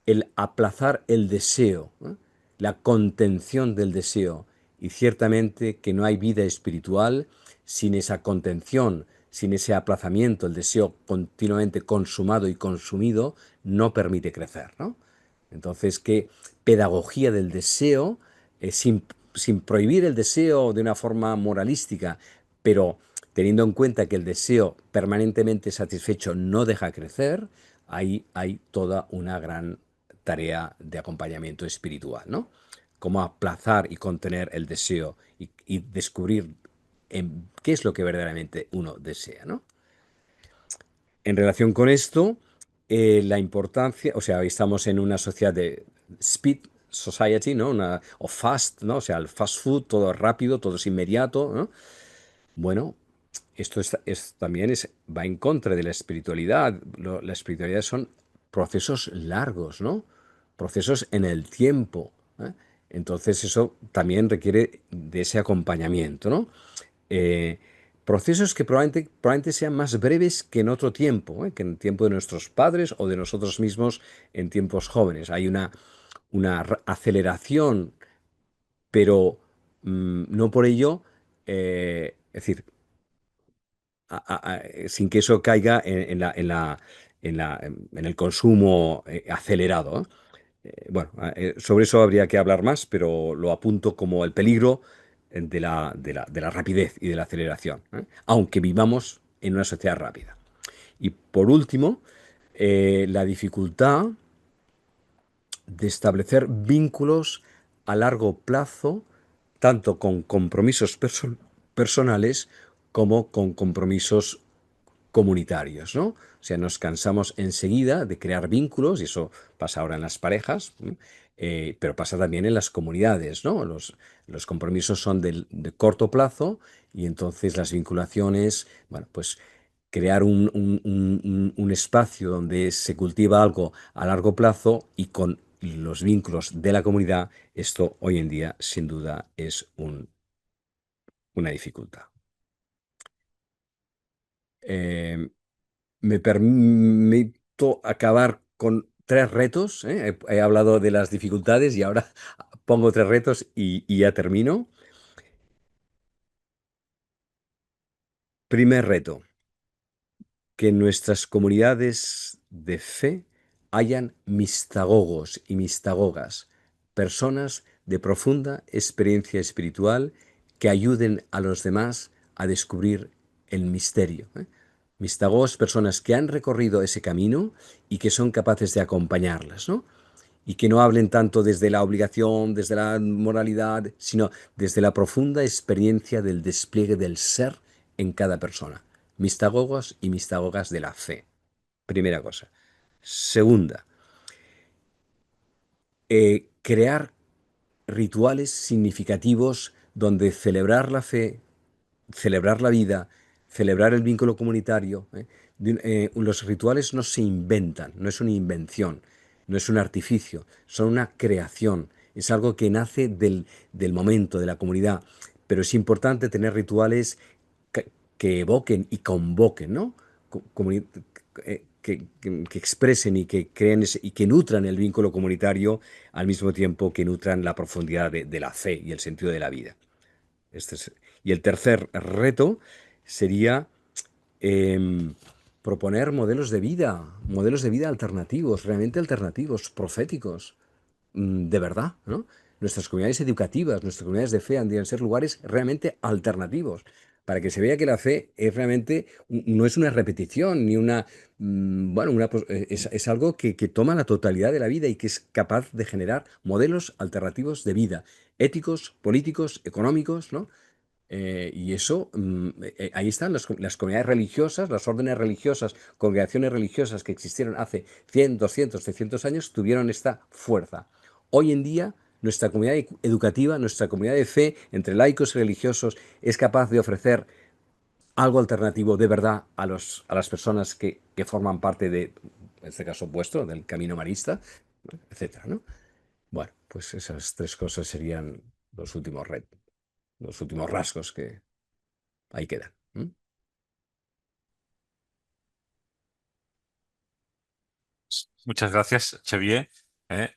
el aplazar el deseo, ¿no? La contención del deseo. Y ciertamente que no hay vida espiritual sin esa contención, sin ese aplazamiento, el deseo continuamente consumado y consumido no permite crecer, ¿no? Entonces, ¿qué pedagogía del deseo, sin prohibir el deseo de una forma moralística, pero teniendo en cuenta que el deseo permanentemente satisfecho no deja crecer, ahí hay toda una gran tarea de acompañamiento espiritual, ¿no? Cómo aplazar y contener el deseo y descubrir qué es lo que verdaderamente uno desea, ¿no? En relación con esto, la importancia, o sea, hoy estamos en una sociedad de speed society, ¿no? O fast, ¿no? O sea, el fast food, todo rápido, todo es inmediato, ¿no? Bueno, esto también va en contra de la espiritualidad. La espiritualidad son procesos largos, ¿no? Procesos en el tiempo, ¿eh? Entonces eso también requiere de ese acompañamiento, ¿no? Eh, Procesos que probablemente sean más breves que en otro tiempo, ¿eh? Que en el tiempo de nuestros padres o de nosotros mismos en tiempos jóvenes. Hay una aceleración, pero no por ello, es decir, sin que eso caiga en el consumo acelerado, ¿eh? Bueno, sobre eso habría que hablar más, pero lo apunto como el peligro de la rapidez y de la aceleración, ¿eh? Aunque vivamos en una sociedad rápida. Y por último, la dificultad de establecer vínculos a largo plazo, tanto con compromisos personales como con compromisos comunitarios, ¿no? O sea, nos cansamos enseguida de crear vínculos, y eso pasa ahora en las parejas, pero pasa también en las comunidades, ¿no? Los compromisos son de corto plazo y entonces las vinculaciones, bueno, pues crear un espacio donde se cultiva algo a largo plazo y con los vínculos de la comunidad, esto hoy en día sin duda es una dificultad. Eh, Me permito acabar con tres retos, ¿eh? He hablado de las dificultades y ahora pongo tres retos y ya termino. Primer reto, que en nuestras comunidades de fe hayan mistagogos y mistagogas, personas de profunda experiencia espiritual que ayuden a los demás a descubrir el misterio, ¿eh? Mistagogos, personas que han recorrido ese camino y que son capaces de acompañarlas, ¿no? Y que no hablen tanto desde la obligación, desde la moralidad, sino desde la profunda experiencia del despliegue del ser en cada persona. Mistagogos y mistagogas de la fe. Primera cosa. Segunda, crear rituales significativos donde celebrar la fe, celebrar la vida, celebrar el vínculo comunitario. Los rituales no se inventan, no es una invención, no es un artificio, son una creación, es algo que nace del momento, de la comunidad, pero es importante tener rituales que evoquen y convoquen, ¿no? Que que expresen y que creen y que nutran el vínculo comunitario al mismo tiempo que nutran la profundidad de la fe y el sentido de la vida. Este es- y el tercer reto sería em, proponer modelos de vida alternativos, realmente alternativos, proféticos, de verdad, ¿no? Nuestras comunidades educativas, nuestras comunidades de fe han de ser lugares realmente alternativos, para que se vea que la fe es realmente, no es una repetición, ni una, bueno, es algo que toma la totalidad de la vida y que es capaz de generar modelos alternativos de vida, éticos, políticos, económicos, ¿no? Y eso, ahí están las comunidades religiosas, las órdenes religiosas, congregaciones religiosas que existieron hace 100, 200, 300 años, tuvieron esta fuerza. Hoy en día, nuestra comunidad educativa, nuestra comunidad de fe, entre laicos y religiosos, es capaz de ofrecer algo alternativo de verdad a las personas que forman parte de, en este caso vuestro, del camino marista, ¿no? Etcétera, ¿no? Bueno, pues esas tres cosas serían los últimos retos, los últimos rasgos que ahí quedan. Muchas gracias, Xavier. ¿eh?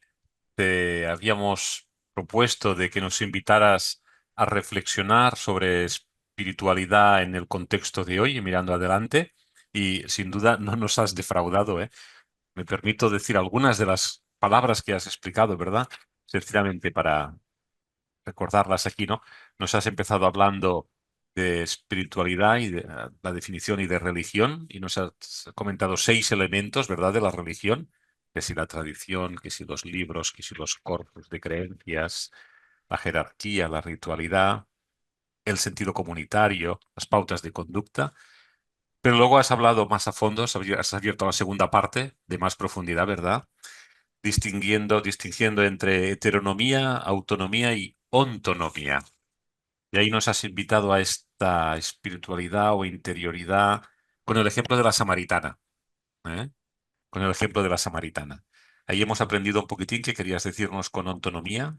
Te habíamos propuesto de que nos invitaras a reflexionar sobre espiritualidad en el contexto de hoy y mirando adelante. Y sin duda no nos has defraudado, ¿eh? Me permito decir algunas de las palabras que has explicado, ¿verdad? Sencillamente para recordarlas aquí, ¿no? Nos has empezado hablando de espiritualidad y de la definición y de religión, y nos has comentado 6 elementos, ¿verdad?, de la religión, que si la tradición, que si los libros, que si los corpus de creencias, la jerarquía, la ritualidad, el sentido comunitario, las pautas de conducta. Pero luego has hablado más a fondo, has abierto la segunda parte de más profundidad, ¿verdad? Distinguiendo entre heteronomía, autonomía y ontonomía. Y ahí nos has invitado a esta espiritualidad o interioridad con el ejemplo de la samaritana, ¿eh? Con el ejemplo de la samaritana. Ahí hemos aprendido un poquitín que querías decirnos con autonomía.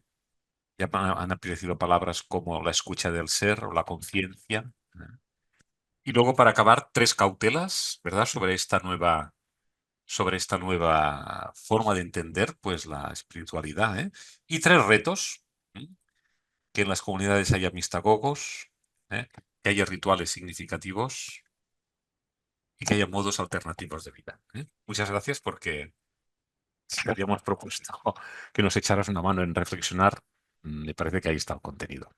Ya han aparecido palabras como la escucha del ser o la conciencia, ¿eh? Y luego, para acabar, 3 cautelas, ¿verdad? Sobre esta nueva forma de entender, pues, la espiritualidad, ¿eh? Y 3 retos. ¿eh? Que en las comunidades haya mistagogos, ¿eh? Que haya rituales significativos y que haya modos alternativos de vida, ¿eh? Muchas gracias porque si habíamos propuesto que nos echaras una mano en reflexionar, me parece que ahí está el contenido.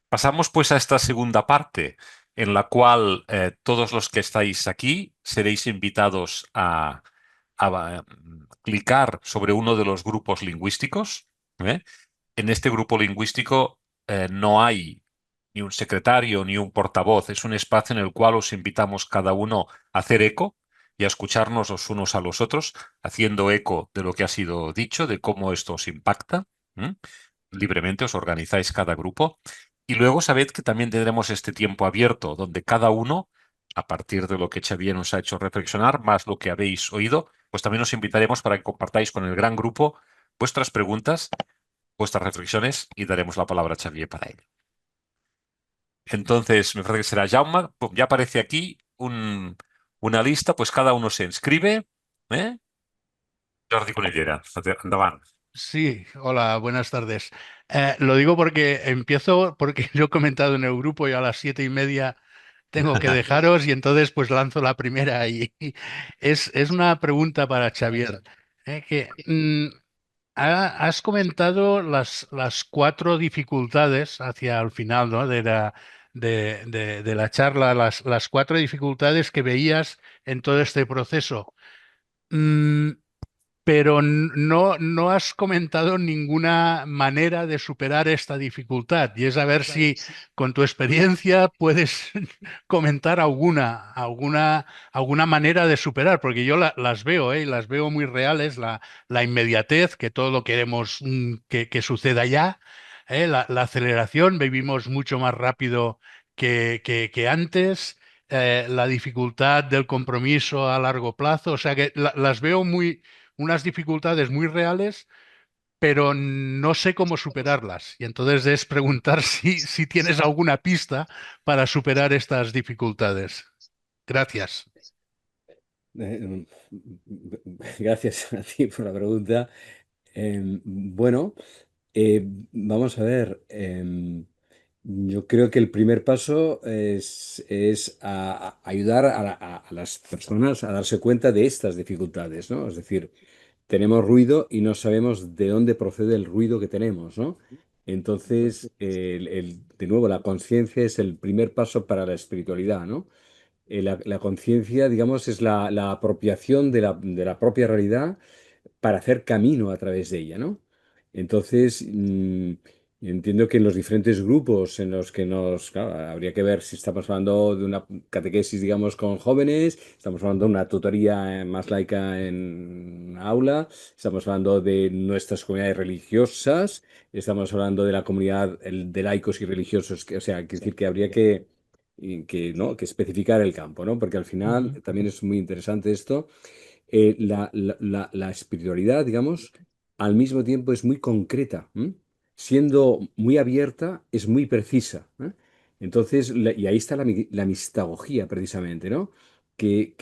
Pasamos pues a esta segunda parte en la cual todos los que estáis aquí seréis invitados a clicar sobre uno de los grupos lingüísticos, ¿eh? En este grupo lingüístico no hay ni un secretario ni un portavoz. Es un espacio en el cual os invitamos cada uno a hacer eco y a escucharnos los unos a los otros, haciendo eco de lo que ha sido dicho, de cómo esto os impacta. ¿m? Libremente os organizáis cada grupo. Y luego sabed que también tendremos este tiempo abierto, donde cada uno, a partir de lo que Xavier nos ha hecho reflexionar, más lo que habéis oído, pues también os invitaremos para que compartáis con el gran grupo vuestras preguntas, vuestras reflexiones y daremos la palabra a Xavier para ello. Entonces, me parece que será Jaume. Pum, ya aparece aquí una lista, pues cada uno se inscribe. ¿eh? Jordi Cunillera, endavant. Sí, hola, buenas tardes. Lo digo porque empiezo, porque yo he comentado en el grupo y a las 7:30 tengo que dejaros y entonces pues lanzo la primera y es una pregunta para Xavier. Has comentado las 4 dificultades hacia el final, ¿no? de la charla, las 4 dificultades que veías en todo este proceso. Mm, pero no has comentado ninguna manera de superar esta dificultad. Y es a ver si con tu experiencia puedes comentar alguna manera de superar, porque yo las veo, ¿eh? Y las veo muy reales, la inmediatez, que todo lo queremos que suceda ya, ¿eh? La aceleración, vivimos mucho más rápido que antes. La dificultad del compromiso a largo plazo, o sea que las veo unas dificultades muy reales, pero no sé cómo superarlas. Y entonces es preguntar si tienes alguna pista para superar estas dificultades. Gracias. Eh, Gracias a ti por la pregunta. Bueno, vamos a ver. Yo creo que el primer paso es ayudar a las personas a darse cuenta de estas dificultades, ¿no? Es decir, tenemos ruido y no sabemos de dónde procede el ruido que tenemos, ¿no? Entonces, de nuevo, la conciencia es el primer paso para la espiritualidad, ¿no? La conciencia, digamos, es la apropiación de la propia realidad para hacer camino a través de ella, ¿no? Entonces, entiendo que en los diferentes grupos en los que claro, habría que ver si estamos hablando de una catequesis, digamos, con jóvenes, estamos hablando de una tutoría más laica en una aula, estamos hablando de nuestras comunidades religiosas, estamos hablando de la comunidad de laicos y religiosos, o sea, que decir que habría ¿no? que especificar el campo, ¿no? Porque al final Ujú. también es muy interesante esto. La espiritualidad, digamos, al mismo tiempo es muy concreta, ¿m? Siendo muy abierta, es muy precisa, ¿eh? Entonces, y ahí está la mistagogía, precisamente, ¿no? Que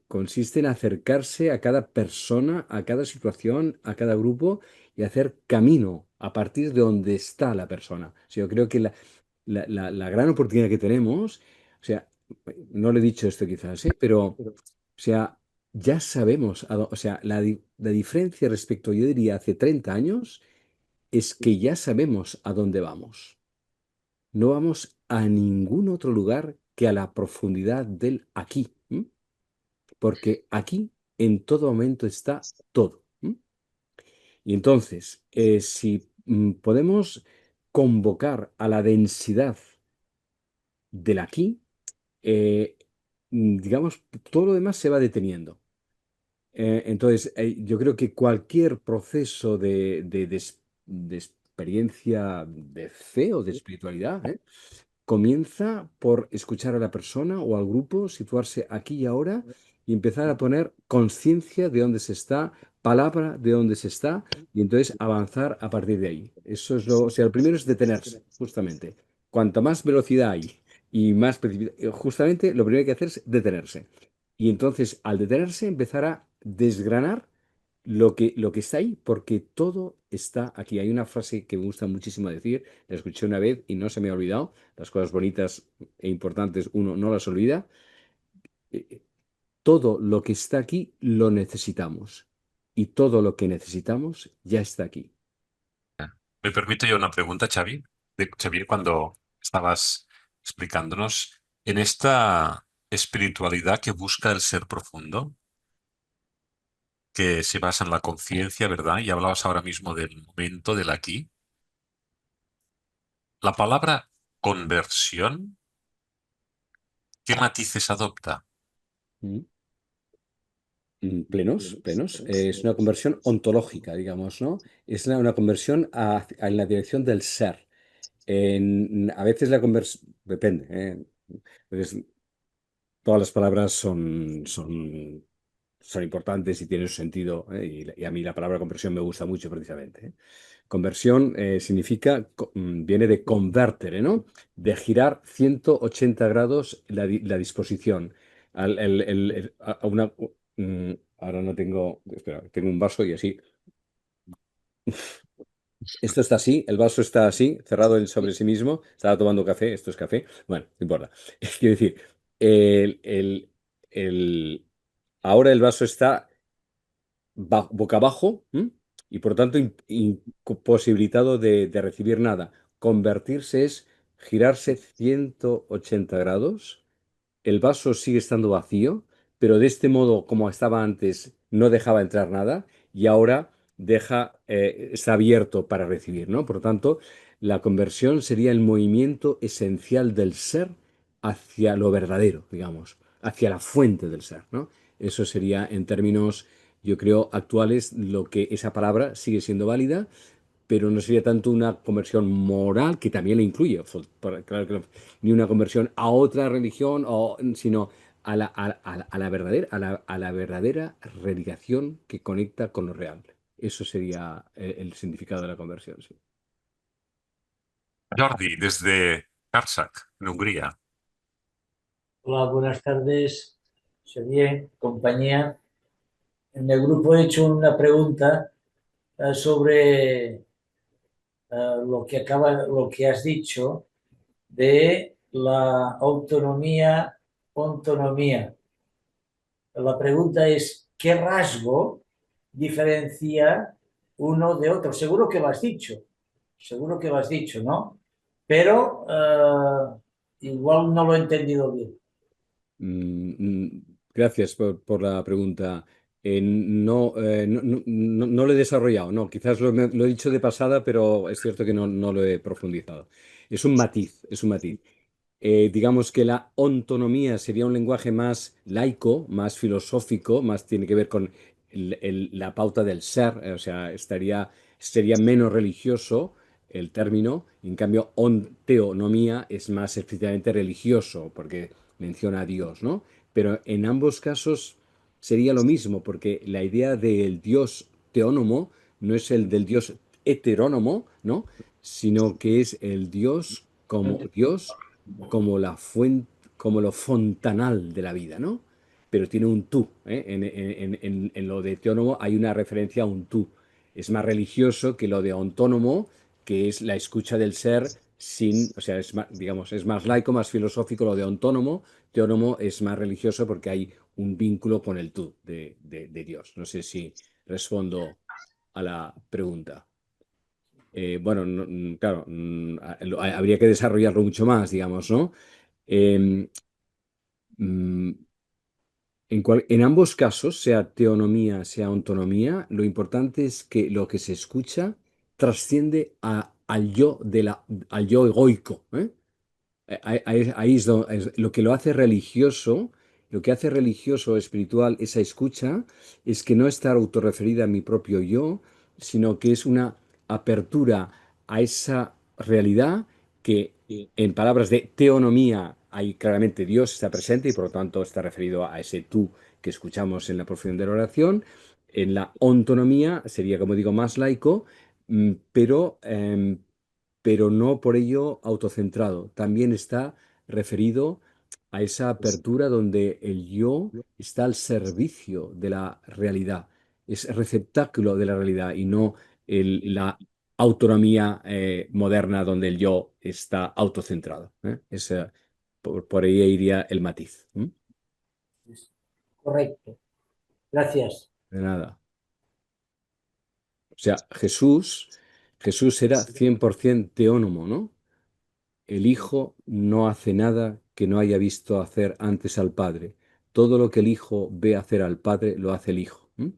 consiste en acercarse a cada persona, a cada situación, a cada grupo y hacer camino a partir de donde está la persona. O sea, yo creo que la gran oportunidad que tenemos, o sea, no le he dicho esto quizás, ¿eh? Pero, o sea, ya sabemos, o sea, la diferencia respecto, yo diría, hace 30 años, es que ya sabemos a dónde vamos. No vamos a ningún otro lugar que a la profundidad del aquí, ¿m? Porque aquí en todo momento está todo. ¿M? Y entonces, si podemos convocar a la densidad del aquí, eh, digamos, todo lo demás se va deteniendo. Entonces, yo creo que cualquier proceso de experiencia de fe o de espiritualidad, comienza por escuchar a la persona o al grupo, situarse aquí y ahora y empezar a poner conciencia de dónde se está, palabra de dónde se está, y entonces avanzar a partir de ahí. Eso es o sea, el primero es detenerse, justamente. Cuanto más velocidad hay y más justamente lo primero que hay que hacer es detenerse. Y entonces, al detenerse, empezar a desgranar lo que está ahí, porque todo está aquí. Hay una frase que me gusta muchísimo decir, la escuché una vez y no se me ha olvidado. Las cosas bonitas e importantes uno no las olvida. Eh, Todo lo que está aquí lo necesitamos y todo lo que necesitamos ya está aquí. ¿Me permito yo una pregunta, Xavi? Xavier, cuando estabas explicándonos, en esta espiritualidad que busca el ser profundo, que se basa en la conciencia, ¿verdad? Y hablabas ahora mismo del momento, del aquí. La palabra conversión, ¿qué matices adopta? Mm. Plenos, plenos. Es una conversión ontológica, digamos, ¿no? Es una conversión en la dirección del ser. A veces la conversión, depende, ¿eh? Entonces, todas las palabras son importantes y tienen su sentido, ¿eh? Y a mí la palabra conversión me gusta mucho precisamente, ¿eh? Conversión significa, viene de convertere, ¿no? De girar 180 grados la disposición. A ahora no tengo, espera, tengo un vaso y así. Esto está así, el vaso está así, cerrado sobre sí mismo. Estaba tomando café, esto es café. Bueno, no importa. Quiero decir, el, el, el- ahora el vaso está boca abajo, ¿m? Y por tanto imposibilitado de recibir nada. Convertirse es girarse 180 grados, el vaso sigue estando vacío, pero de este modo, como estaba antes, no dejaba entrar nada y ahora está abierto para recibir, ¿no? Por lo tanto, la conversión sería el movimiento esencial del ser hacia lo verdadero, digamos, hacia la fuente del ser, ¿no? Eso sería, en términos, yo creo, actuales, lo que esa palabra sigue siendo válida, pero no sería tanto una conversión moral, que también la incluye, claro ni una conversión a otra religión, sino a la verdadera religación que conecta con lo real. Eso sería el significado de la conversión, sí. Jordi, desde Karsak, en Hungría. Hola, buenas tardes. Xavier, compañía. En el grupo he hecho una pregunta sobre lo que has dicho de la autonomía, autonomía. La pregunta es, ¿qué rasgo diferencia uno de otro? Seguro que lo has dicho, ¿no? Pero igual no lo he entendido bien. Gracias por la pregunta. No lo he desarrollado, no, quizás lo he dicho de pasada, pero es cierto que no lo he profundizado. Es un matiz, es un matiz. Digamos que la ontonomía sería un lenguaje más laico, más filosófico, más tiene que ver con la pauta del ser, o sea, sería menos religioso el término. En cambio, onteonomía es más explícitamente religioso, porque menciona a Dios, ¿no? Pero en ambos casos sería lo mismo, porque la idea del Dios teónomo no es el del Dios heterónomo, ¿no? Sino que es el Dios como la fuente, como lo fontanal de la vida, ¿no? Pero tiene un tú, ¿eh? En lo de teónomo hay una referencia a un tú. Es más religioso que lo de ontónomo, que es la escucha del ser sin, o sea, es más, digamos, es más laico, más filosófico lo de ontónomo. Teónomo es más religioso porque hay un vínculo con el tú de Dios. No sé si respondo a la pregunta. Bueno, claro, habría que desarrollarlo mucho más, digamos, ¿no? Eh, mm, en ambos casos, sea teonomía, sea autonomía, lo importante es que lo que se escucha trasciende al yo egoico, ¿eh? Ahí es lo que lo hace religioso, lo que hace religioso o espiritual esa escucha es que no está autorreferida a mi propio yo, sino que es una apertura a esa realidad que en palabras de teonomía, ahí claramente Dios está presente y por lo tanto está referido a ese tú que escuchamos en la profesión de la oración. En la ontonomía sería, como digo, más laico, pero no por ello autocentrado. También está referido a esa apertura donde el yo está al servicio de la realidad, es receptáculo de la realidad y no la autonomía moderna donde el yo está autocentrado, ¿eh? Por ahí iría el matiz. ¿M? Correcto. Gracias. De nada. O sea, Jesús era 100% teónomo, ¿no? El Hijo no hace nada que no haya visto hacer antes al Padre. Todo lo que el Hijo ve hacer al Padre, lo hace el Hijo. ¿M?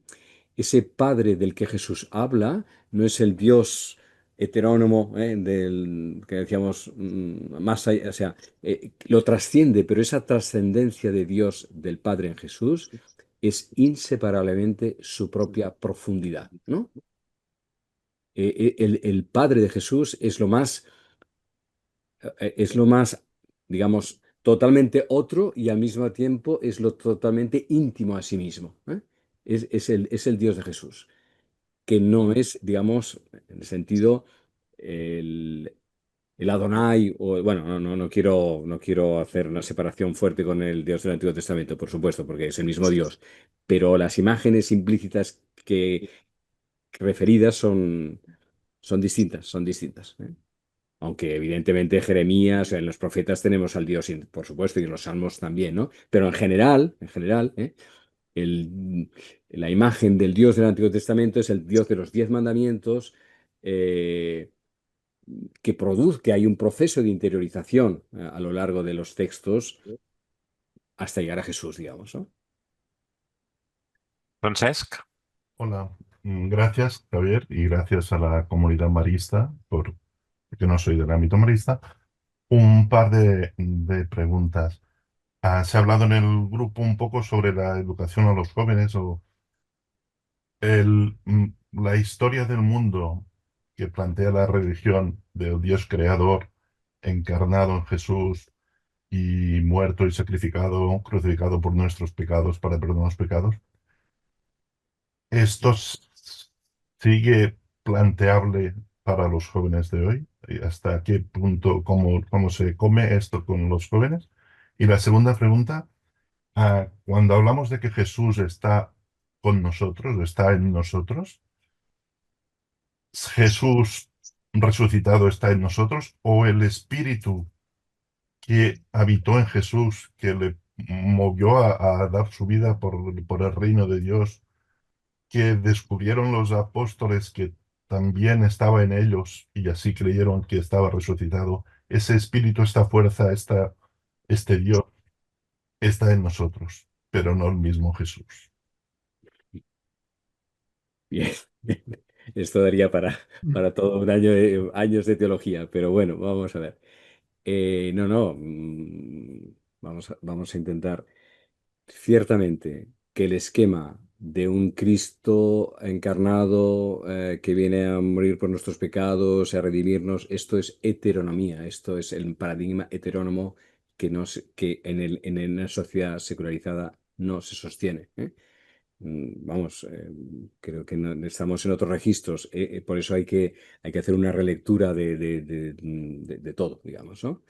Ese Padre del que Jesús habla no es el Dios heterónomo, del que decíamos más allá, o sea, lo trasciende, pero esa trascendencia de Dios del Padre en Jesús es inseparablemente su propia profundidad, ¿no? El Padre de Jesús es lo más, digamos, totalmente otro y al mismo tiempo es lo totalmente íntimo a sí mismo, ¿eh? Es el Dios de Jesús, que no es, digamos, en el sentido, el, el Adonai, o bueno, no quiero hacer una separación fuerte con el Dios del Antiguo Testamento, por supuesto, porque es el mismo Dios, pero las imágenes implícitas referidas son distintas, son distintas, ¿eh? Aunque evidentemente Jeremías, en los profetas tenemos al Dios, por supuesto, y en los salmos también, ¿no? Pero en general, la imagen del Dios del Antiguo Testamento es el Dios de los 10 mandamientos, eh, que hay un proceso de interiorización a lo largo de los textos hasta llegar a Jesús, digamos, ¿no? Francesc, Hola, gracias Javier y gracias a la comunidad marista, porque no soy del ámbito marista. Un par de preguntas. Se ha hablado en el grupo un poco sobre la educación a los jóvenes o la historia del mundo que plantea la religión del Dios creador encarnado en Jesús y muerto y sacrificado, crucificado por nuestros pecados para perdonar los pecados. ¿Esto sigue planteable para los jóvenes de hoy? ¿Y hasta qué punto, cómo se come esto con los jóvenes? Y la segunda pregunta Cuando hablamos de que Jesús está con nosotros, está en nosotros, ¿Jesús resucitado está en nosotros o el Espíritu que habitó en Jesús, que le movió a dar su vida por el reino de Dios, que descubrieron los apóstoles que también estaba en ellos y así creyeron que estaba resucitado? Ese Espíritu, esta fuerza, este Dios está en nosotros, pero no el mismo Jesús. Bien. Esto daría para todo un año años de teología, pero bueno, vamos a ver. No, no, vamos a intentar. Ciertamente que el esquema de un Cristo encarnado que viene a morir por nuestros pecados, a redimirnos, esto es heteronomía, esto es el paradigma heterónomo que en una sociedad secularizada no se sostiene. Vamos, creo que estamos en otros registros, por eso hay que hacer una relectura de todo, digamos, ¿no?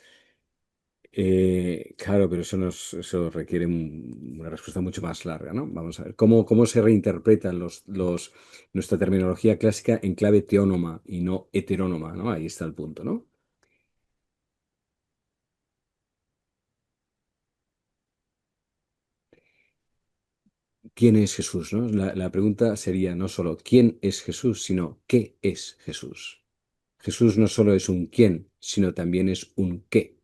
Claro, pero eso requiere una respuesta mucho más larga, ¿no? Vamos a ver, ¿cómo se reinterpretan nuestra terminología clásica en clave teónoma y no heterónoma, ¿no? Ahí está el punto, ¿no? ¿Quién es Jesús, no? La pregunta sería no solo ¿quién es Jesús?, sino ¿qué es Jesús? Jesús no solo es un quién, sino también es un qué.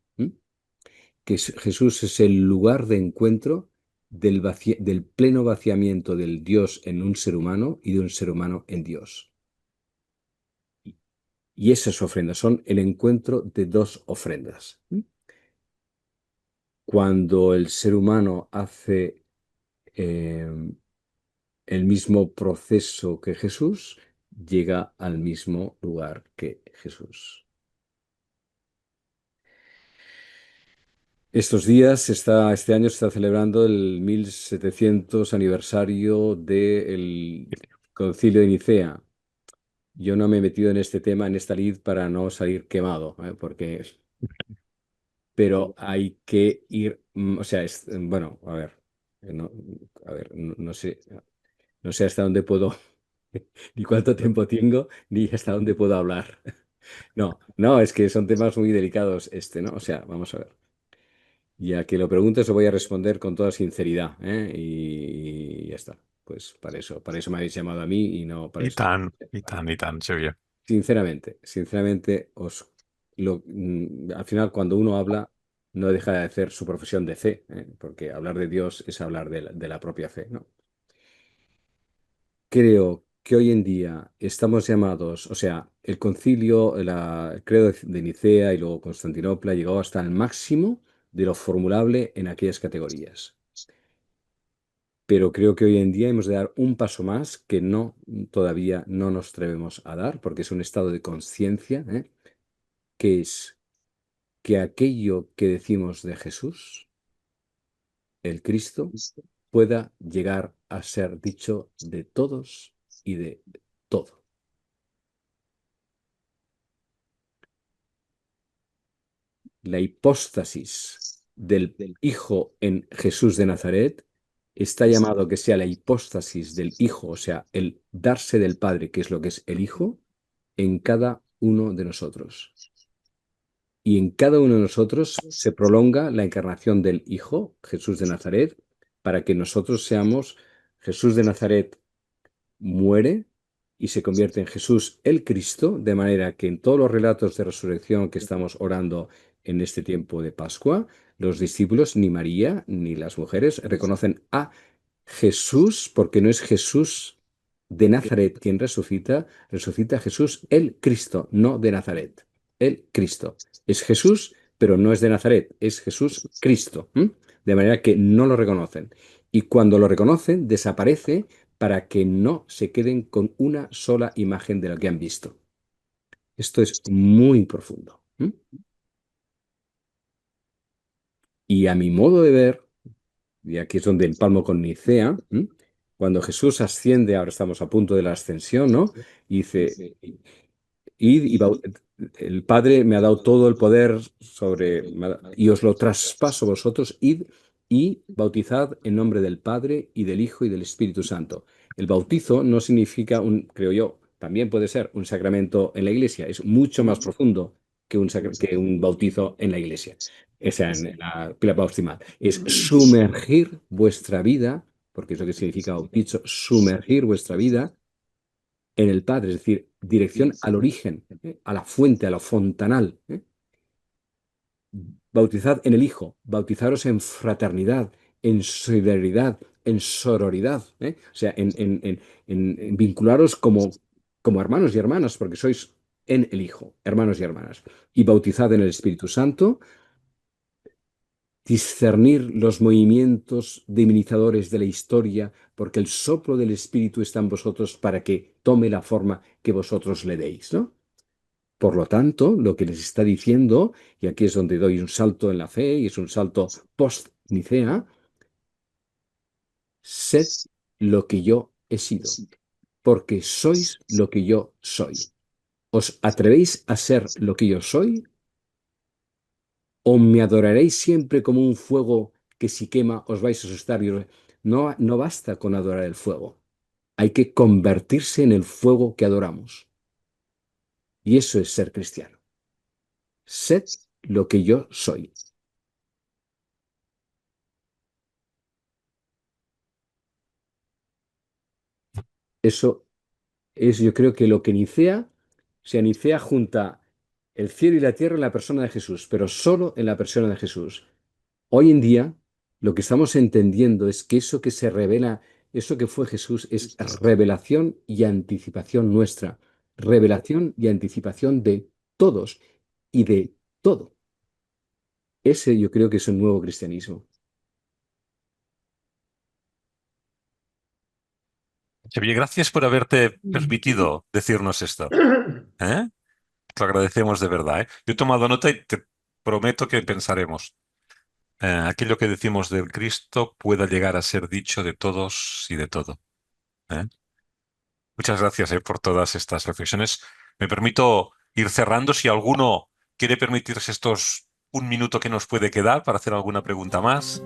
Jesús es el lugar de encuentro del pleno vaciamiento del Dios en un ser humano y de un ser humano en Dios. Y esas ofrendas son el encuentro de dos ofrendas. Cuando el ser humano hace el mismo proceso que Jesús, llega al mismo lugar que Jesús. Este año se está celebrando el 1700 aniversario del Concilio de Nicea. Yo no me he metido en este tema, en esta lid, para no salir quemado, pero hay que ir, o sea, bueno, a ver, no sé hasta dónde puedo, ni cuánto tiempo tengo, ni hasta dónde puedo hablar. No, no, es que son temas muy delicados ¿no? O sea, vamos a ver. Ya que lo preguntes, lo voy a responder con toda sinceridad, ¿eh? Y ya está. Pues para eso me habéis llamado a mí y no para Y eso. tan, y tan, y tan, Xavier. Sinceramente, al final cuando uno habla, no deja de hacer su profesión de fe, ¿eh? Porque hablar de Dios es hablar de la propia fe, ¿no? Creo que hoy en día estamos llamados, o sea, el concilio, el credo de Nicea y luego Constantinopla llegó hasta el máximo de lo formulable en aquellas categorías. Pero creo que hoy en día hemos de dar un paso más que todavía no nos atrevemos a dar, porque es un estado de conciencia, que es que aquello que decimos de Jesús, el Cristo, pueda llegar a ser dicho de todos y de todo. La hipóstasis del Hijo en Jesús de Nazaret está llamado que sea la hipóstasis del Hijo, o sea, el darse del Padre, que es lo que es el Hijo, en cada uno de nosotros. Y en cada uno de nosotros se prolonga la encarnación del Hijo, Jesús de Nazaret, para que nosotros seamos Jesús de Nazaret muere y se convierte en Jesús el Cristo, de manera que en todos los relatos de resurrección que estamos orando en este tiempo de Pascua, los discípulos, ni María ni las mujeres, reconocen a Jesús, porque no es Jesús de Nazaret quien resucita Jesús el Cristo, no de Nazaret, el Cristo. Es Jesús, pero no es de Nazaret, es Jesús Cristo, de manera que no lo reconocen. Y cuando lo reconocen, desaparece para que no se queden con una sola imagen de lo que han visto. Esto es muy profundo. Y a mi modo de ver, y aquí es donde empalmo con Nicea, cuando Jesús asciende, ahora estamos a punto de la ascensión, ¿no? Y dice, id el Padre me ha dado todo el poder y os lo traspaso vosotros, id y bautizad en nombre del Padre y del Hijo y del Espíritu Santo. El bautizo no significa creo yo, también puede ser un sacramento en la iglesia, es mucho más profundo que un bautizo en la iglesia, o sea, en la pila bautismal. Es sumergir vuestra vida, porque es lo que significa bautizo, sumergir vuestra vida en el Padre, es decir, dirección al origen, a la fuente, a lo fontanal. Bautizad en el Hijo, bautizaros en fraternidad, en solidaridad, en sororidad, o sea, en vincularos como hermanos y hermanas, porque sois en el Hijo, hermanos y hermanas. Y bautizad en el Espíritu Santo, discernir los movimientos divinizadores de la historia, porque el soplo del Espíritu está en vosotros para que tome la forma que vosotros le deis, ¿no? Por lo tanto, lo que les está diciendo, y aquí es donde doy un salto en la fe, y es un salto post-Nicea, sed lo que yo he sido, porque sois lo que yo soy. ¿Os atrevéis a ser lo que yo soy? ¿O me adoraréis siempre como un fuego que si quema os vais a asustar? No, no basta con adorar el fuego, hay que convertirse en el fuego que adoramos. Y eso es ser cristiano. Sed lo que yo soy. Eso es, yo creo que lo que Nicea, o sea, Nicea junta el cielo y la tierra en la persona de Jesús, pero solo en la persona de Jesús. Hoy en día, lo que estamos entendiendo es que eso que se revela, eso que fue Jesús, es revelación y anticipación nuestra, revelación y anticipación de todos y de todo. Ese yo creo que es un nuevo cristianismo. Xavier, gracias por haberte permitido decirnos esto. ¿Eh? Te lo agradecemos de verdad, ¿eh? Yo he tomado nota y te prometo que pensaremos. Aquello que decimos del Cristo pueda llegar a ser dicho de todos y de todo. ¿Eh? Muchas gracias, por todas estas reflexiones. Me permito ir cerrando. Si alguno quiere permitirse estos un minuto que nos puede quedar para hacer alguna pregunta más.